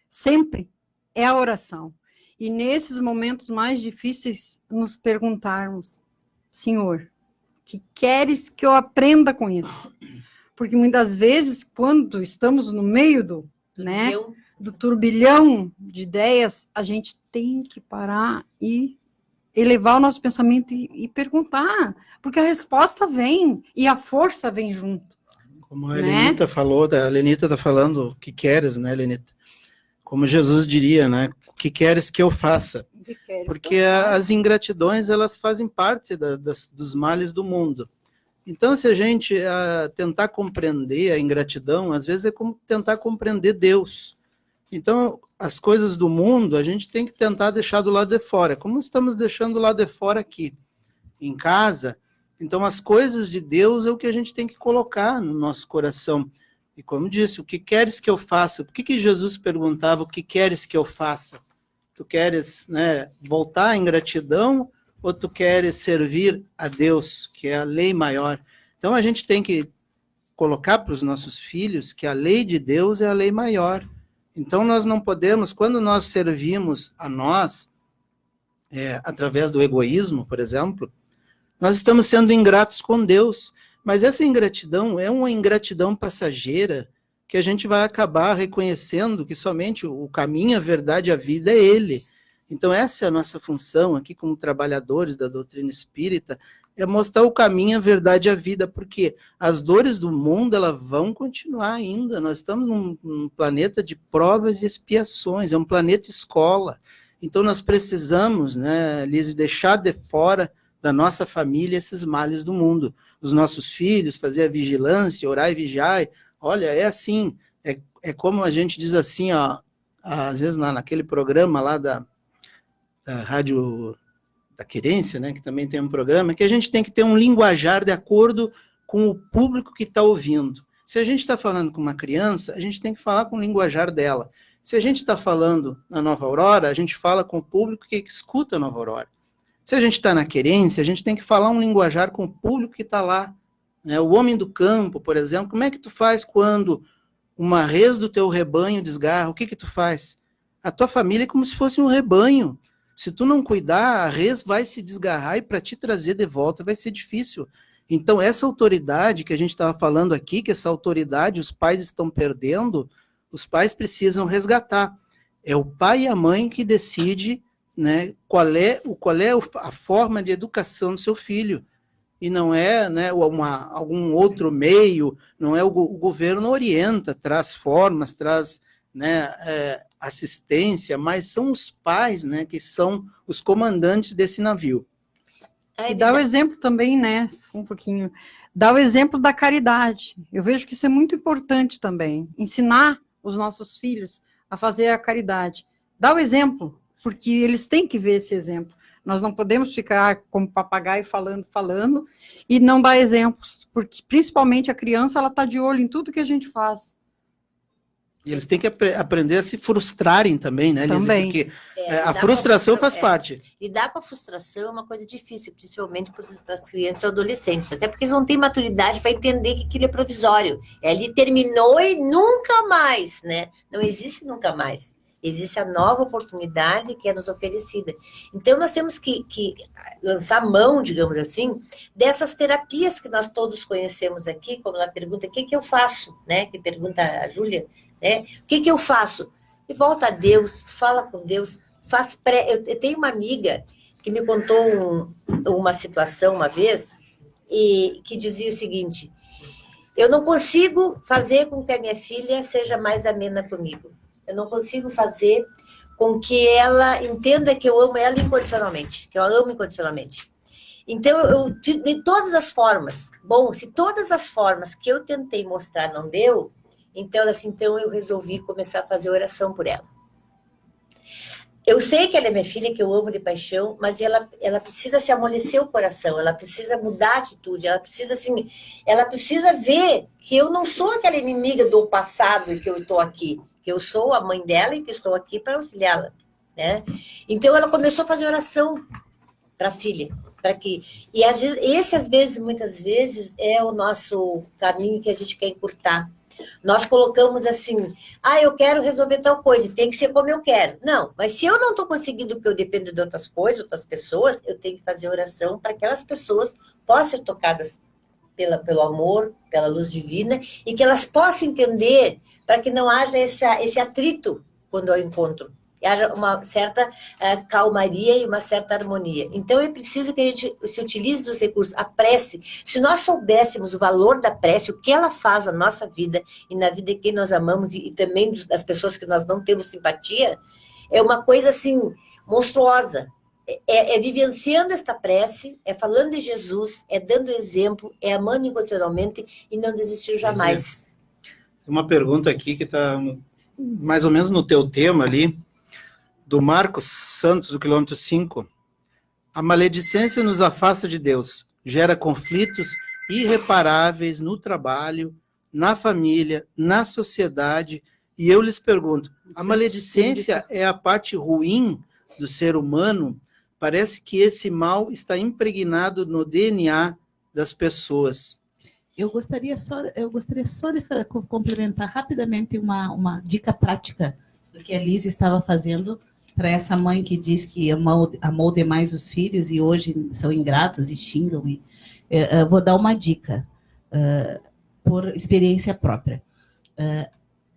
sempre é a oração. E nesses momentos mais difíceis, nos perguntarmos, Senhor, que queres que eu aprenda com isso? Porque muitas vezes, quando estamos no meio do turbilhão de ideias, a gente tem que parar e elevar o nosso pensamento e perguntar, porque a resposta vem e a força vem junto. Como a Lenita falou, a Lenita está falando o que queres, né, Lenita? Como Jesus diria, né? O que queres que eu faça? Porque as ingratidões, elas fazem parte dos males do mundo. Então, se a gente tentar compreender a ingratidão, às vezes é como tentar compreender Deus. Então, as coisas do mundo, a gente tem que tentar deixar do lado de fora, como estamos deixando do lado de fora aqui, em casa. Então, as coisas de Deus é o que a gente tem que colocar no nosso coração. E como disse, o que queres que eu faça? Por que Jesus perguntava o que queres que eu faça? Tu queres, né, voltar à ingratidão ou tu queres servir a Deus, que é a lei maior? Então, a gente tem que colocar para os nossos filhos que a lei de Deus é a lei maior. Então, nós não podemos, quando nós servimos a nós, através do egoísmo, por exemplo, nós estamos sendo ingratos com Deus. Mas essa ingratidão é uma ingratidão passageira que a gente vai acabar reconhecendo que somente o caminho, a verdade, a vida é Ele. Então, essa é a nossa função aqui como trabalhadores da doutrina espírita, é mostrar o caminho, a verdade e a vida, porque as dores do mundo, elas vão continuar ainda. Nós estamos num planeta de provas e expiações, é um planeta escola. Então, nós precisamos, né, Liz, deixar de fora da nossa família esses males do mundo. Os nossos filhos, fazer a vigilância, orar e vigiar. Olha, é assim, é como a gente diz assim, ó, às vezes naquele programa lá da Rádio da Querência, né, que também tem um programa, que a gente tem que ter um linguajar de acordo com o público que está ouvindo. Se a gente está falando com uma criança, a gente tem que falar com o linguajar dela. Se a gente está falando na Nova Aurora, a gente fala com o público que escuta a Nova Aurora. Se a gente está na Querência, a gente tem que falar um linguajar com o público que está lá. Né? O homem do campo, por exemplo, como é que tu faz quando uma res do teu rebanho desgarra? O que tu faz? A tua família é como se fosse um rebanho. Se tu não cuidar, a res vai se desgarrar e para te trazer de volta vai ser difícil. Então, essa autoridade que a gente estava falando aqui, que essa autoridade os pais estão perdendo, os pais precisam resgatar. É o pai e a mãe que decide, né, qual é a forma de educação do seu filho. E não é, né, algum outro meio, não é o governo orienta, traz formas, traz, né, assistência, mas são os pais, né, que são os comandantes desse navio. E dá o exemplo também, né, um pouquinho, dá o exemplo da caridade. Eu vejo que isso é muito importante também, ensinar os nossos filhos a fazer a caridade. Dá o exemplo, porque eles têm que ver esse exemplo. Nós não podemos ficar como papagaio falando, e não dar exemplos, porque principalmente a criança, ela está de olho em tudo que a gente faz. E eles têm que aprender a se frustrarem também, né, Lisa? Também. Porque a frustração faz parte. Lidar com a frustração é uma coisa difícil, principalmente para as crianças e adolescentes, até porque eles não têm maturidade para entender que aquilo é provisório. Ali terminou e nunca mais, né? Não existe nunca mais. Existe a nova oportunidade que é nos oferecida. Então, nós temos que lançar mão, digamos assim, dessas terapias que nós todos conhecemos aqui, como ela pergunta, o que eu faço? Né? Que pergunta a Júlia, né? O que eu faço? E volta a Deus, fala com Deus, Eu tenho uma amiga que me contou uma situação uma vez, e que dizia o seguinte: eu não consigo fazer com que a minha filha seja mais amena comigo. Eu não consigo fazer com que ela entenda que eu amo ela incondicionalmente, que eu a amo incondicionalmente. Então, de todas as formas, bom, se todas as formas que eu tentei mostrar não deu, então eu resolvi começar a fazer oração por ela. Eu sei que ela é minha filha, que eu amo de paixão, mas ela precisa se amolecer o coração, ela precisa mudar a atitude, ela precisa ver que eu não sou aquela inimiga do passado e que eu estou aqui, que eu sou a mãe dela e que estou aqui para auxiliá-la, né? Então ela começou a fazer oração para a filha, para que e às vezes, muitas vezes é o nosso caminho que a gente quer encurtar. Nós colocamos assim, eu quero resolver tal coisa, tem que ser como eu quero. Não, mas se eu não estou conseguindo, porque eu dependo de outras coisas, outras pessoas, eu tenho que fazer oração para que aquelas pessoas possam ser tocadas pelo amor, pela luz divina, e que elas possam entender, para que não haja esse atrito quando eu encontro. E haja uma certa calmaria e uma certa harmonia. Então, é preciso que a gente se utilize dos recursos. A prece, se nós soubéssemos o valor da prece, o que ela faz na nossa vida e na vida de quem nós amamos e também das pessoas que nós não temos simpatia, é uma coisa, assim, monstruosa. É vivenciando esta prece, é falando de Jesus, é dando exemplo, é amando incondicionalmente e não desistir jamais. Tem uma pergunta aqui que está mais ou menos no teu tema ali, do Marcos Santos, do quilômetro 5. A maledicência nos afasta de Deus, gera conflitos irreparáveis no trabalho, na família, na sociedade. E eu lhes pergunto, a maledicência é a parte ruim do ser humano? Parece que esse mal está impregnado no DNA das pessoas. Eu gostaria só de complementar rapidamente uma dica prática do que a Liz estava fazendo para essa mãe que diz que amou demais os filhos e hoje são ingratos e xingam. Vou dar uma dica, por experiência própria.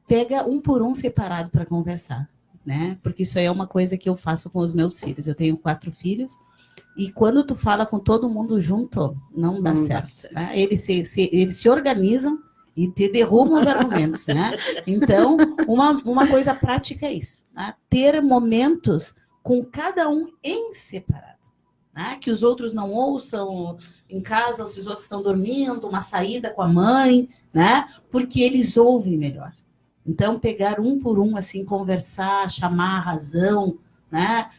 Pega um por um separado para conversar, né? Porque isso aí é uma coisa que eu faço com os meus filhos. Eu tenho 4 filhos e quando tu fala com todo mundo junto, não dá certo. Né? Eles se organizam e te derrubam os argumentos, né? Então, uma coisa prática é isso, né? Ter momentos com cada um em separado, né? Que os outros não ouçam em casa, se os outros estão dormindo, uma saída com a mãe, né? Porque eles ouvem melhor. Então, pegar um por um, assim, conversar, chamar a razão, né?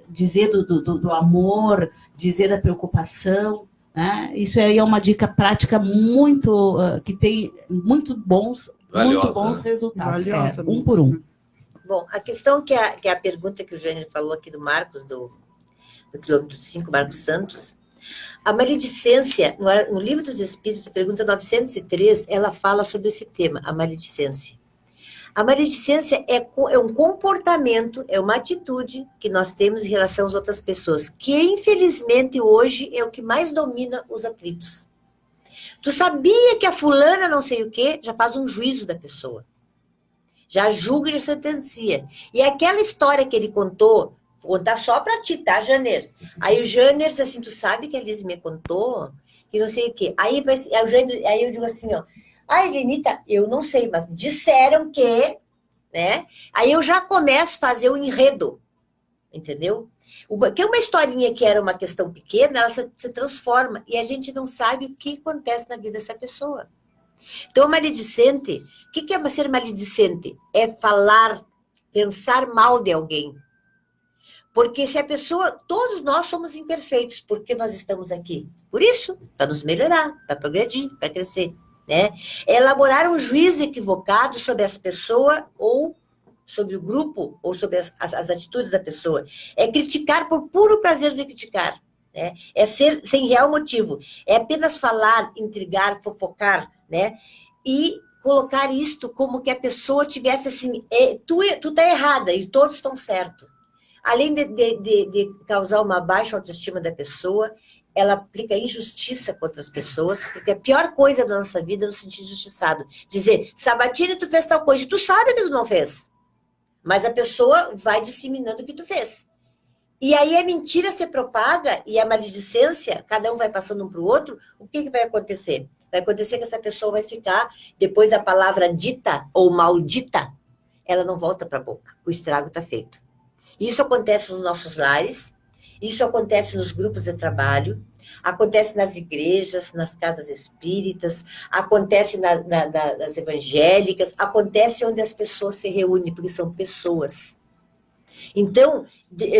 Dizer do amor, dizer da preocupação, né? Isso aí é uma dica prática muito que tem muito bons resultados. Um por um. Bom, a questão que é a pergunta que o Jânio falou aqui do Marcos, do quilômetro 5, Marcos Santos, a maledicência, no Livro dos Espíritos, pergunta 903, ela fala sobre esse tema, a maledicência. A maledicência é um comportamento, é uma atitude que nós temos em relação às outras pessoas, que infelizmente hoje é o que mais domina os atritos. Tu sabia que a fulana não sei o quê, já faz um juízo da pessoa. Já julga e já sentencia. E aquela história que ele contou, vou contar só para ti, tá, Janer? Aí o Janer diz assim, tu sabe que a Liz me contou? Que não sei o quê. Aí eu digo assim, ó, Elenita, eu não sei, mas disseram que, né? Aí eu já começo a fazer o enredo, entendeu? Porque uma historinha que era uma questão pequena, ela se transforma e a gente não sabe o que acontece na vida dessa pessoa. Então, maledicente, o que é ser maledicente? É falar, pensar mal de alguém. Porque se a pessoa, todos nós somos imperfeitos, porque nós estamos aqui. Por isso, para nos melhorar, para progredir, para crescer. Né? É elaborar um juízo equivocado sobre as pessoas ou sobre o grupo ou sobre as atitudes da pessoa. É criticar por puro prazer de criticar. Né? É ser sem real motivo. É apenas falar, intrigar, fofocar, né? E colocar isto como que a pessoa tivesse assim, tu tá errada e todos estão certos. Além de causar uma baixa autoestima da pessoa, ela aplica injustiça contra as pessoas, porque a pior coisa da nossa vida é nos sentir injustiçado. Dizer, Sabatini, tu fez tal coisa, tu sabe que tu não fez. Mas a pessoa vai disseminando o que tu fez. E aí a mentira se propaga e a maledicência, cada um vai passando um para o outro, o que vai acontecer? Vai acontecer que essa pessoa vai ficar, depois da palavra dita ou maldita, ela não volta para a boca. O estrago está feito. Isso acontece nos nossos lares, isso acontece nos grupos de trabalho, Acontece nas igrejas, nas casas espíritas, acontece nas evangélicas, acontece onde as pessoas se reúnem, porque são pessoas. Então,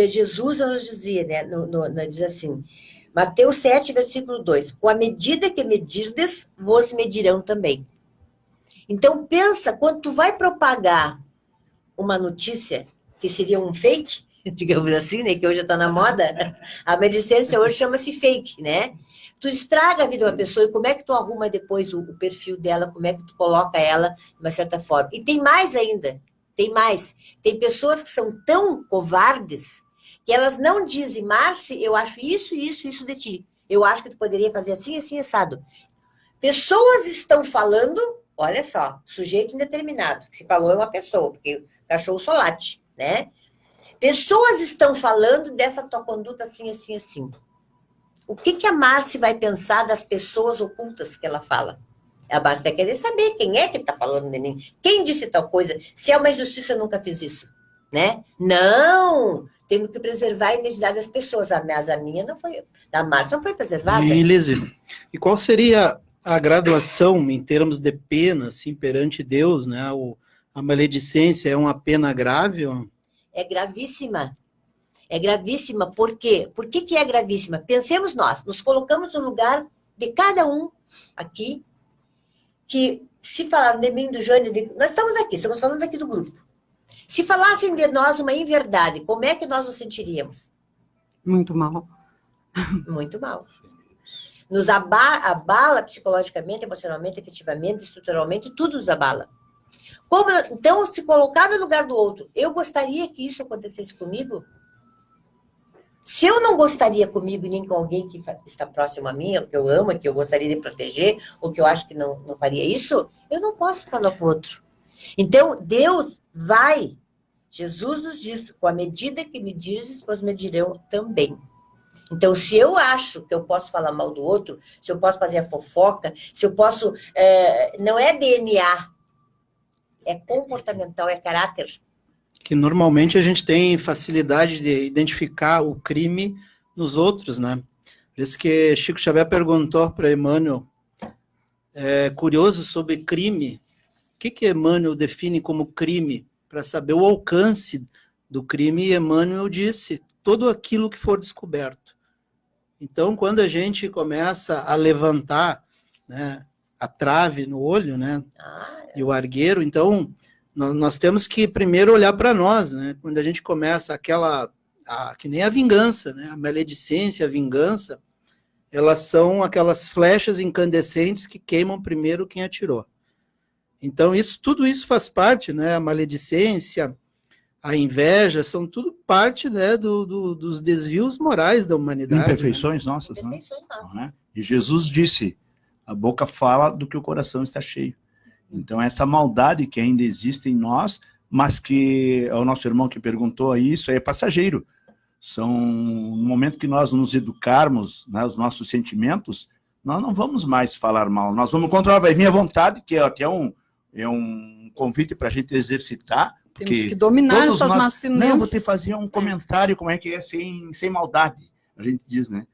Jesus nos dizia, né, diz assim, Mateus 7, versículo 2, com a medida que medirdes, vos medirão também. Então, pensa, quando tu vai propagar uma notícia que seria um fake, digamos assim, né, que hoje está na moda, a maledicência hoje chama-se fake, né? Tu estraga a vida de uma pessoa e como é que tu arruma depois o perfil dela, como é que tu coloca ela de uma certa forma. E tem mais ainda, tem mais. Tem pessoas que são tão covardes que elas não dizem, Márcia, eu acho isso de ti. Eu acho que tu poderia fazer assim, assim, assado. Pessoas estão falando, olha só, sujeito indeterminado, que se falou é uma pessoa, porque cachorro só late, né? Pessoas estão falando dessa tua conduta assim, assim, assim. O que a Márcia vai pensar das pessoas ocultas que ela fala? A Márcia vai querer saber quem é que está falando de mim. Quem disse tal coisa? Se é uma injustiça, eu nunca fiz isso, né? Não! Temos que preservar a identidade das pessoas. Mas a minha não foi, da Márcia não foi preservada. E, Lise, e qual seria a graduação em termos de pena, assim, perante Deus, né? A maledicência é uma pena grave? Ou... É gravíssima. É gravíssima. Por quê? Por que é gravíssima? Pensemos nós, nos colocamos no lugar de cada um aqui, que se falaram de mim, do Jânio, nós estamos aqui, estamos falando aqui do grupo. Se falassem de nós uma inverdade, como é que nós nos sentiríamos? Muito mal. Muito mal. Nos abala psicologicamente, emocionalmente, efetivamente, estruturalmente, tudo nos abala. Então, se colocar no lugar do outro, eu gostaria que isso acontecesse comigo? Se eu não gostaria comigo, nem com alguém que está próximo a mim, ou que eu amo, que eu gostaria de proteger, ou que eu acho que não faria isso, eu não posso falar com o outro. Então, Deus vai, Jesus nos diz, com a medida que medirdes, vos medirão também. Então, se eu acho que eu posso falar mal do outro, se eu posso fazer a fofoca, se eu posso... não é DNA, é comportamental, é caráter. Que normalmente a gente tem facilidade de identificar o crime nos outros, né? Por isso que Chico Xavier perguntou para Emmanuel, curioso sobre crime, o que Emmanuel define como crime? Para saber o alcance do crime, Emmanuel disse, todo aquilo que for descoberto. Então, quando a gente começa a levantar, né, a trave no olho, né, e o argueiro, então... Nós temos que primeiro olhar para nós, né? Quando a gente começa que nem a vingança, né? A maledicência, a vingança, elas são aquelas flechas incandescentes que queimam primeiro quem atirou. Então, tudo isso faz parte, né? A maledicência, a inveja, são tudo parte, né, dos desvios morais da humanidade. Imperfeições, né? Nossas, né? Imperfeições nossas. Não é? E Jesus disse, a boca fala do que o coração está cheio. Então, essa maldade que ainda existe em nós, mas que o nosso irmão que perguntou aí, isso é passageiro. No momento que nós nos educarmos, né, os nossos sentimentos, nós não vamos mais falar mal. Nós vamos controlar, vai vir a vontade, que é até um convite para a gente exercitar. Temos que dominar essas más tendências. Não, vou te fazer um comentário como é que é sem maldade, a gente diz, né?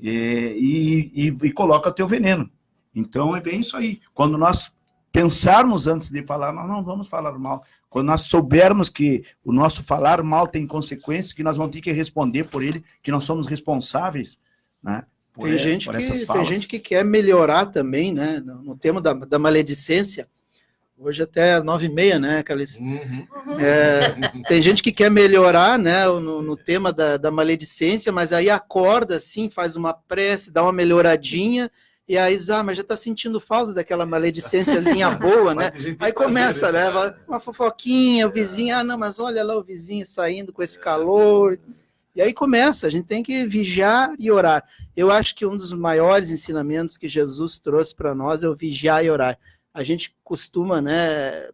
E coloca o teu veneno. Então, é bem isso aí. Quando nós pensarmos antes de falar, nós não vamos falar mal. Quando nós soubermos que o nosso falar mal tem consequências, que nós vamos ter que responder por ele, que nós somos responsáveis, né? Tem gente que quer melhorar também, né? No tema da maledicência. Hoje até 9h30, né, Calice? Uhum. Tem gente que quer melhorar, né, no tema da maledicência, mas aí acorda assim, faz uma prece, dá uma melhoradinha, e aí, mas já está sentindo falta daquela maledicênciazinha boa, né? Aí começa, né? Uma fofoquinha, o vizinho, não, mas olha lá o vizinho saindo com esse calor. E aí começa, a gente tem que vigiar e orar. Eu acho que um dos maiores ensinamentos que Jesus trouxe para nós é o vigiar e orar. A gente costuma, né,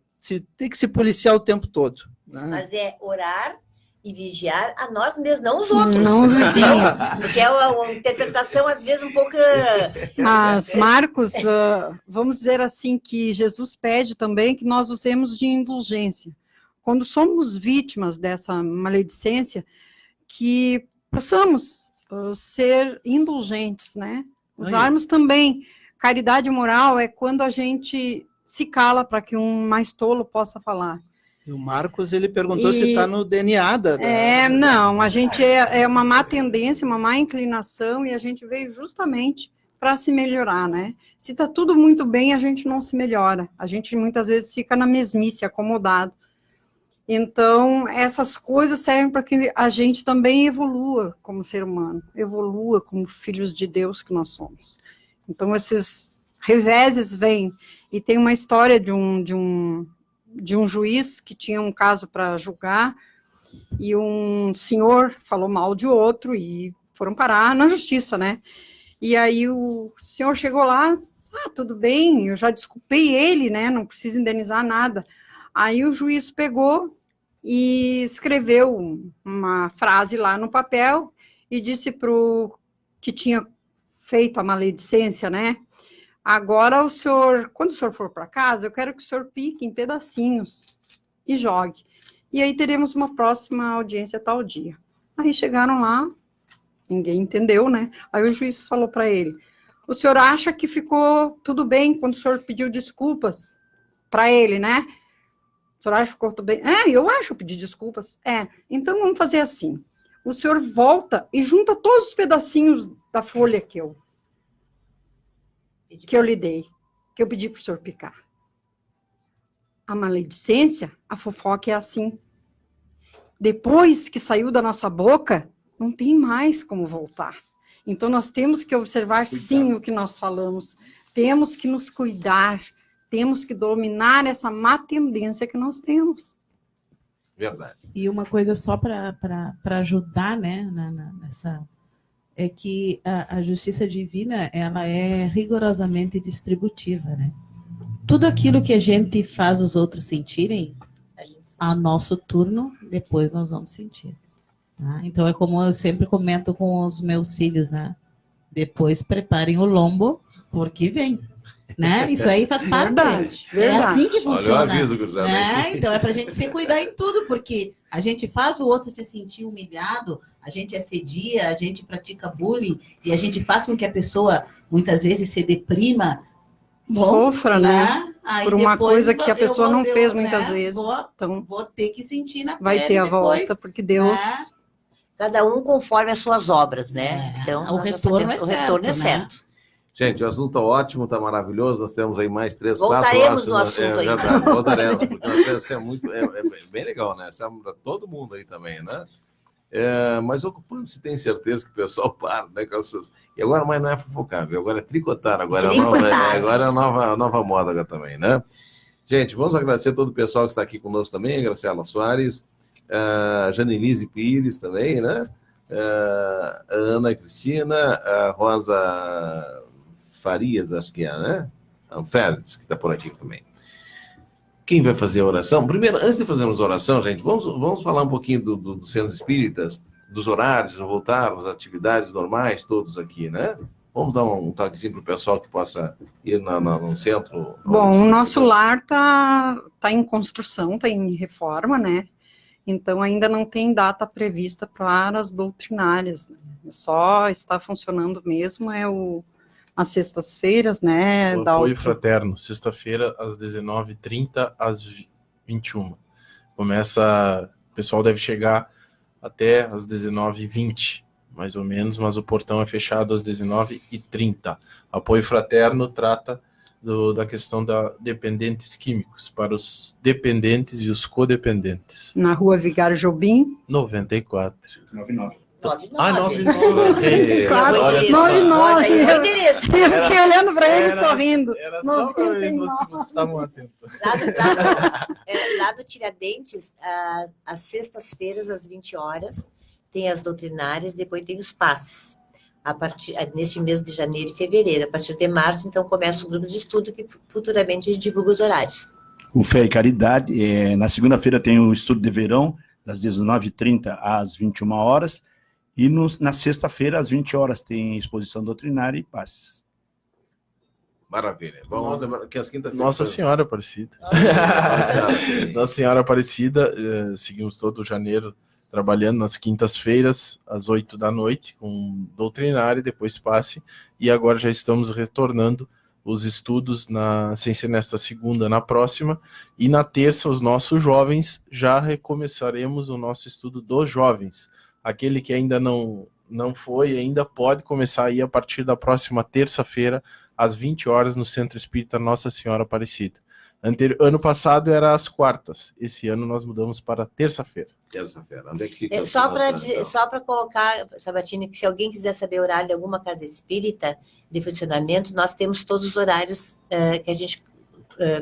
ter que se policiar o tempo todo. Né? Mas é orar e vigiar a nós mesmos, não os outros. Não os vizinhos. Porque é uma interpretação, às vezes, um pouco... Mas, Marcos, vamos dizer assim, que Jesus pede também que nós usemos de indulgência. Quando somos vítimas dessa maledicência, que possamos ser indulgentes, né? Usarmos também caridade moral é quando a gente se cala para que um mais tolo possa falar. E o Marcos, ele perguntou se está no DNA não, a gente é uma má tendência, uma má inclinação, e a gente veio justamente para se melhorar, né? Se está tudo muito bem, a gente não se melhora. A gente muitas vezes fica na mesmice, acomodado. Então, essas coisas servem para que a gente também evolua como ser humano, evolua como filhos de Deus que nós somos. Então, esses reveses vêm. E tem uma história de um juiz que tinha um caso para julgar, e um senhor falou mal de outro, e foram parar na justiça, né? E aí o senhor chegou lá, tudo bem, eu já desculpei ele, né? Não precisa indenizar nada. Aí o juiz pegou e escreveu uma frase lá no papel e disse para o que tinha feito a maledicência, né? Agora o senhor, quando o senhor for para casa, eu quero que o senhor pique em pedacinhos e jogue. E aí teremos uma próxima audiência tal dia. Aí chegaram lá, ninguém entendeu, né? Aí o juiz falou para ele: o senhor acha que ficou tudo bem quando o senhor pediu desculpas para ele, né? O senhor acha que ficou tudo bem? Eu acho, eu pedi desculpas. Então vamos fazer assim. O senhor volta e junta todos os pedacinhos da folha que eu lhe dei, que eu pedi para o senhor picar. A maledicência, a fofoca é assim. Depois que saiu da nossa boca, não tem mais como voltar. Então nós temos que observar, sim, o que nós falamos. Temos que nos cuidar. Temos que dominar essa má tendência que nós temos. Verdade. E uma coisa só para ajudar, né, nessa, é que a justiça divina, ela é rigorosamente distributiva, né? Tudo aquilo que a gente faz os outros sentirem, a nosso turno, depois nós vamos sentir. Tá? Então é como eu sempre comento com os meus filhos, né? Depois preparem o lombo, porque vem. Né? Isso aí faz parte. Verdade. É assim que funciona. Olha, eu aviso, Cruzado. Né? Então é pra gente se cuidar em tudo, porque a gente faz o outro se sentir humilhado, a gente assedia, a gente pratica bullying, e a gente faz com que a pessoa muitas vezes se deprima. Sofra, né? Aí por uma coisa que a pessoa não fez né? muitas vezes. Então, vou ter que sentir na pele. Vai ter a depois, volta, porque Deus... Né? Cada um conforme as suas obras, né? Então, o retorno é certo. Gente, o assunto é ótimo, está maravilhoso. Nós temos aí mais 3, 4 horas. Voltaremos no assunto aí. Verdade, voltaremos, porque nós temos, é bem legal, né? Para todo mundo aí também, né? Mas ocupando-se tem certeza que o pessoal para, né? Com essas... E agora, mas não é fofocável, agora é tricotar, agora é a nova moda agora também, né? Gente, vamos agradecer todo o pessoal que está aqui conosco também, Graciela Soares, Janelise Pires também, né? A Ana Cristina, a Rosa Farias, acho que é, né? A Félix, que está por aqui também. Quem vai fazer a oração? Primeiro, antes de fazermos a oração, gente, vamos falar um pouquinho dos centros espíritas, dos horários, voltarmos às atividades normais, todos aqui, né? Vamos dar um toquezinho para o pessoal que possa ir no centro. Bom, o nosso lar tá em construção, está em reforma, né? Então, ainda não tem data prevista para as doutrinárias, né? Só está funcionando mesmo às sextas-feiras, né? O apoio fraterno, sexta-feira, às 19h30, às 21h. O pessoal deve chegar até às 19h20, mais ou menos, mas o portão é fechado às 19h30. Apoio fraterno trata da questão da dependentes químicos, para os dependentes e os codependentes. Na rua Vigário Jobim. 94. 99. 99. Claro, 99. Eu fiquei olhando para ele sorrindo. Era só para ver se vocês estavam atentos. Lá do Tiradentes, às sextas-feiras, às 20 horas, tem as doutrinárias, depois tem os passes. Neste mês de janeiro e fevereiro. A partir de março, então, começa o grupo de estudo que futuramente a gente divulga os horários. O Fé e Caridade, na segunda-feira tem o estudo de verão, das 19h30 às 21 horas, e na sexta-feira, às 20 horas, tem exposição doutrinária e passes. Maravilha. Vamos lembrar que as quinta-feiras... Nossa Senhora Aparecida. Nossa Senhora Aparecida, seguimos todo janeiro trabalhando nas quintas-feiras, às 8 da noite, com doutrinário, depois passe, e agora já estamos retornando os estudos, sem ser nesta segunda, na próxima, e na terça, os nossos jovens, já recomeçaremos o nosso estudo dos jovens. Aquele que ainda não foi, ainda pode começar aí a partir da próxima terça-feira, às 20 horas, no Centro Espírita Nossa Senhora Aparecida. Ano passado era às quartas, esse ano nós mudamos para terça-feira. Terça-feira. Onde é que fica? Só para colocar, Sabatini, que se alguém quiser saber o horário de alguma casa espírita de funcionamento, nós temos todos os horários que a gente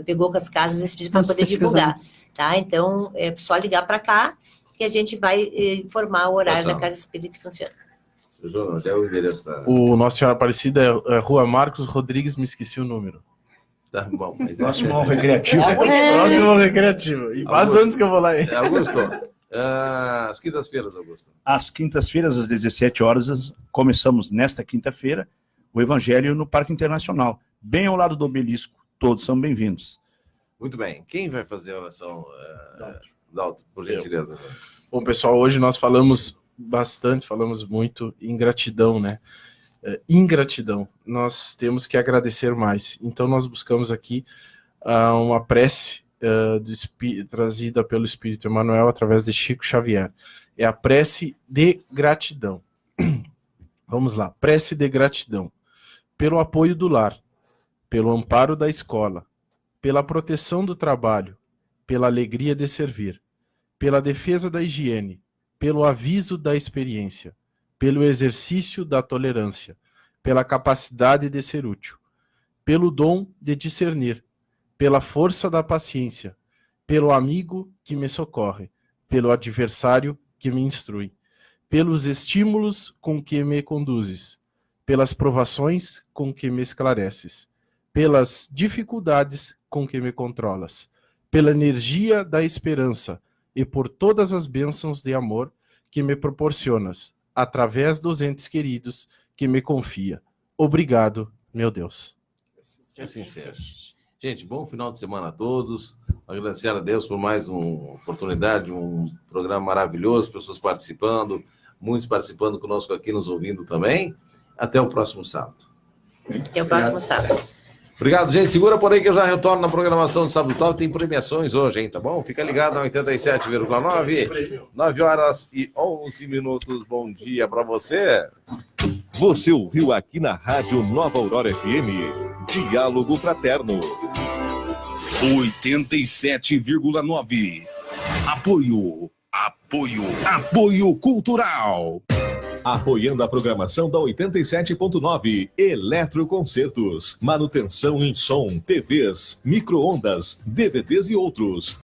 pegou com as casas espíritas para poder divulgar. Tá? Então, é só ligar para cá que a gente vai informar o horário da casa espírita que funciona. Onde é o endereço da... O Nossa Senhora Aparecida é Rua Marcos Rodrigues, me esqueci o número. Tá bom, mas Próximo ao recreativo. Próximo ao recreativo. E faz anos que eu vou lá. Augusto, às quintas-feiras, Augusto. Às quintas-feiras, às 17 horas, começamos nesta quinta-feira o Evangelho no Parque Internacional, bem ao lado do Obelisco. Todos são bem-vindos. Muito bem. Quem vai fazer a oração? Dalton, por gentileza. Bom, pessoal, hoje nós falamos muito em gratidão, né? Ingratidão. Nós temos que agradecer mais. Então, nós buscamos aqui uma prece trazida pelo Espírito Emmanuel através de Chico Xavier. É a prece de gratidão. Vamos lá. Prece de gratidão. Pelo apoio do lar, pelo amparo da escola, pela proteção do trabalho, pela alegria de servir, pela defesa da higiene, pelo aviso da experiência, pelo exercício da tolerância, pela capacidade de ser útil, pelo dom de discernir, pela força da paciência, pelo amigo que me socorre, pelo adversário que me instrui, pelos estímulos com que me conduzes, pelas provações com que me esclareces, pelas dificuldades com que me controlas, pela energia da esperança e por todas as bênçãos de amor que me proporcionas, através dos entes queridos que me confia. Obrigado, meu Deus. Que assim seja. Gente, bom final de semana a todos. Agradecer a Deus por mais uma oportunidade, um programa maravilhoso, pessoas participando, muitos participando conosco aqui, nos ouvindo também. Até o próximo sábado. Até o próximo sábado. Obrigado, gente. Segura por aí que eu já retorno na programação do Sábado Top. Tem premiações hoje, hein? Tá bom? Fica ligado na 87,9. 9 horas e 11 minutos. Bom dia para você. Você ouviu aqui na Rádio Nova Aurora FM, Diálogo Fraterno. 87,9. Apoio cultural. Apoiando a programação da 87.9, Eletroconcertos, manutenção em som, TVs, micro-ondas, DVDs e outros.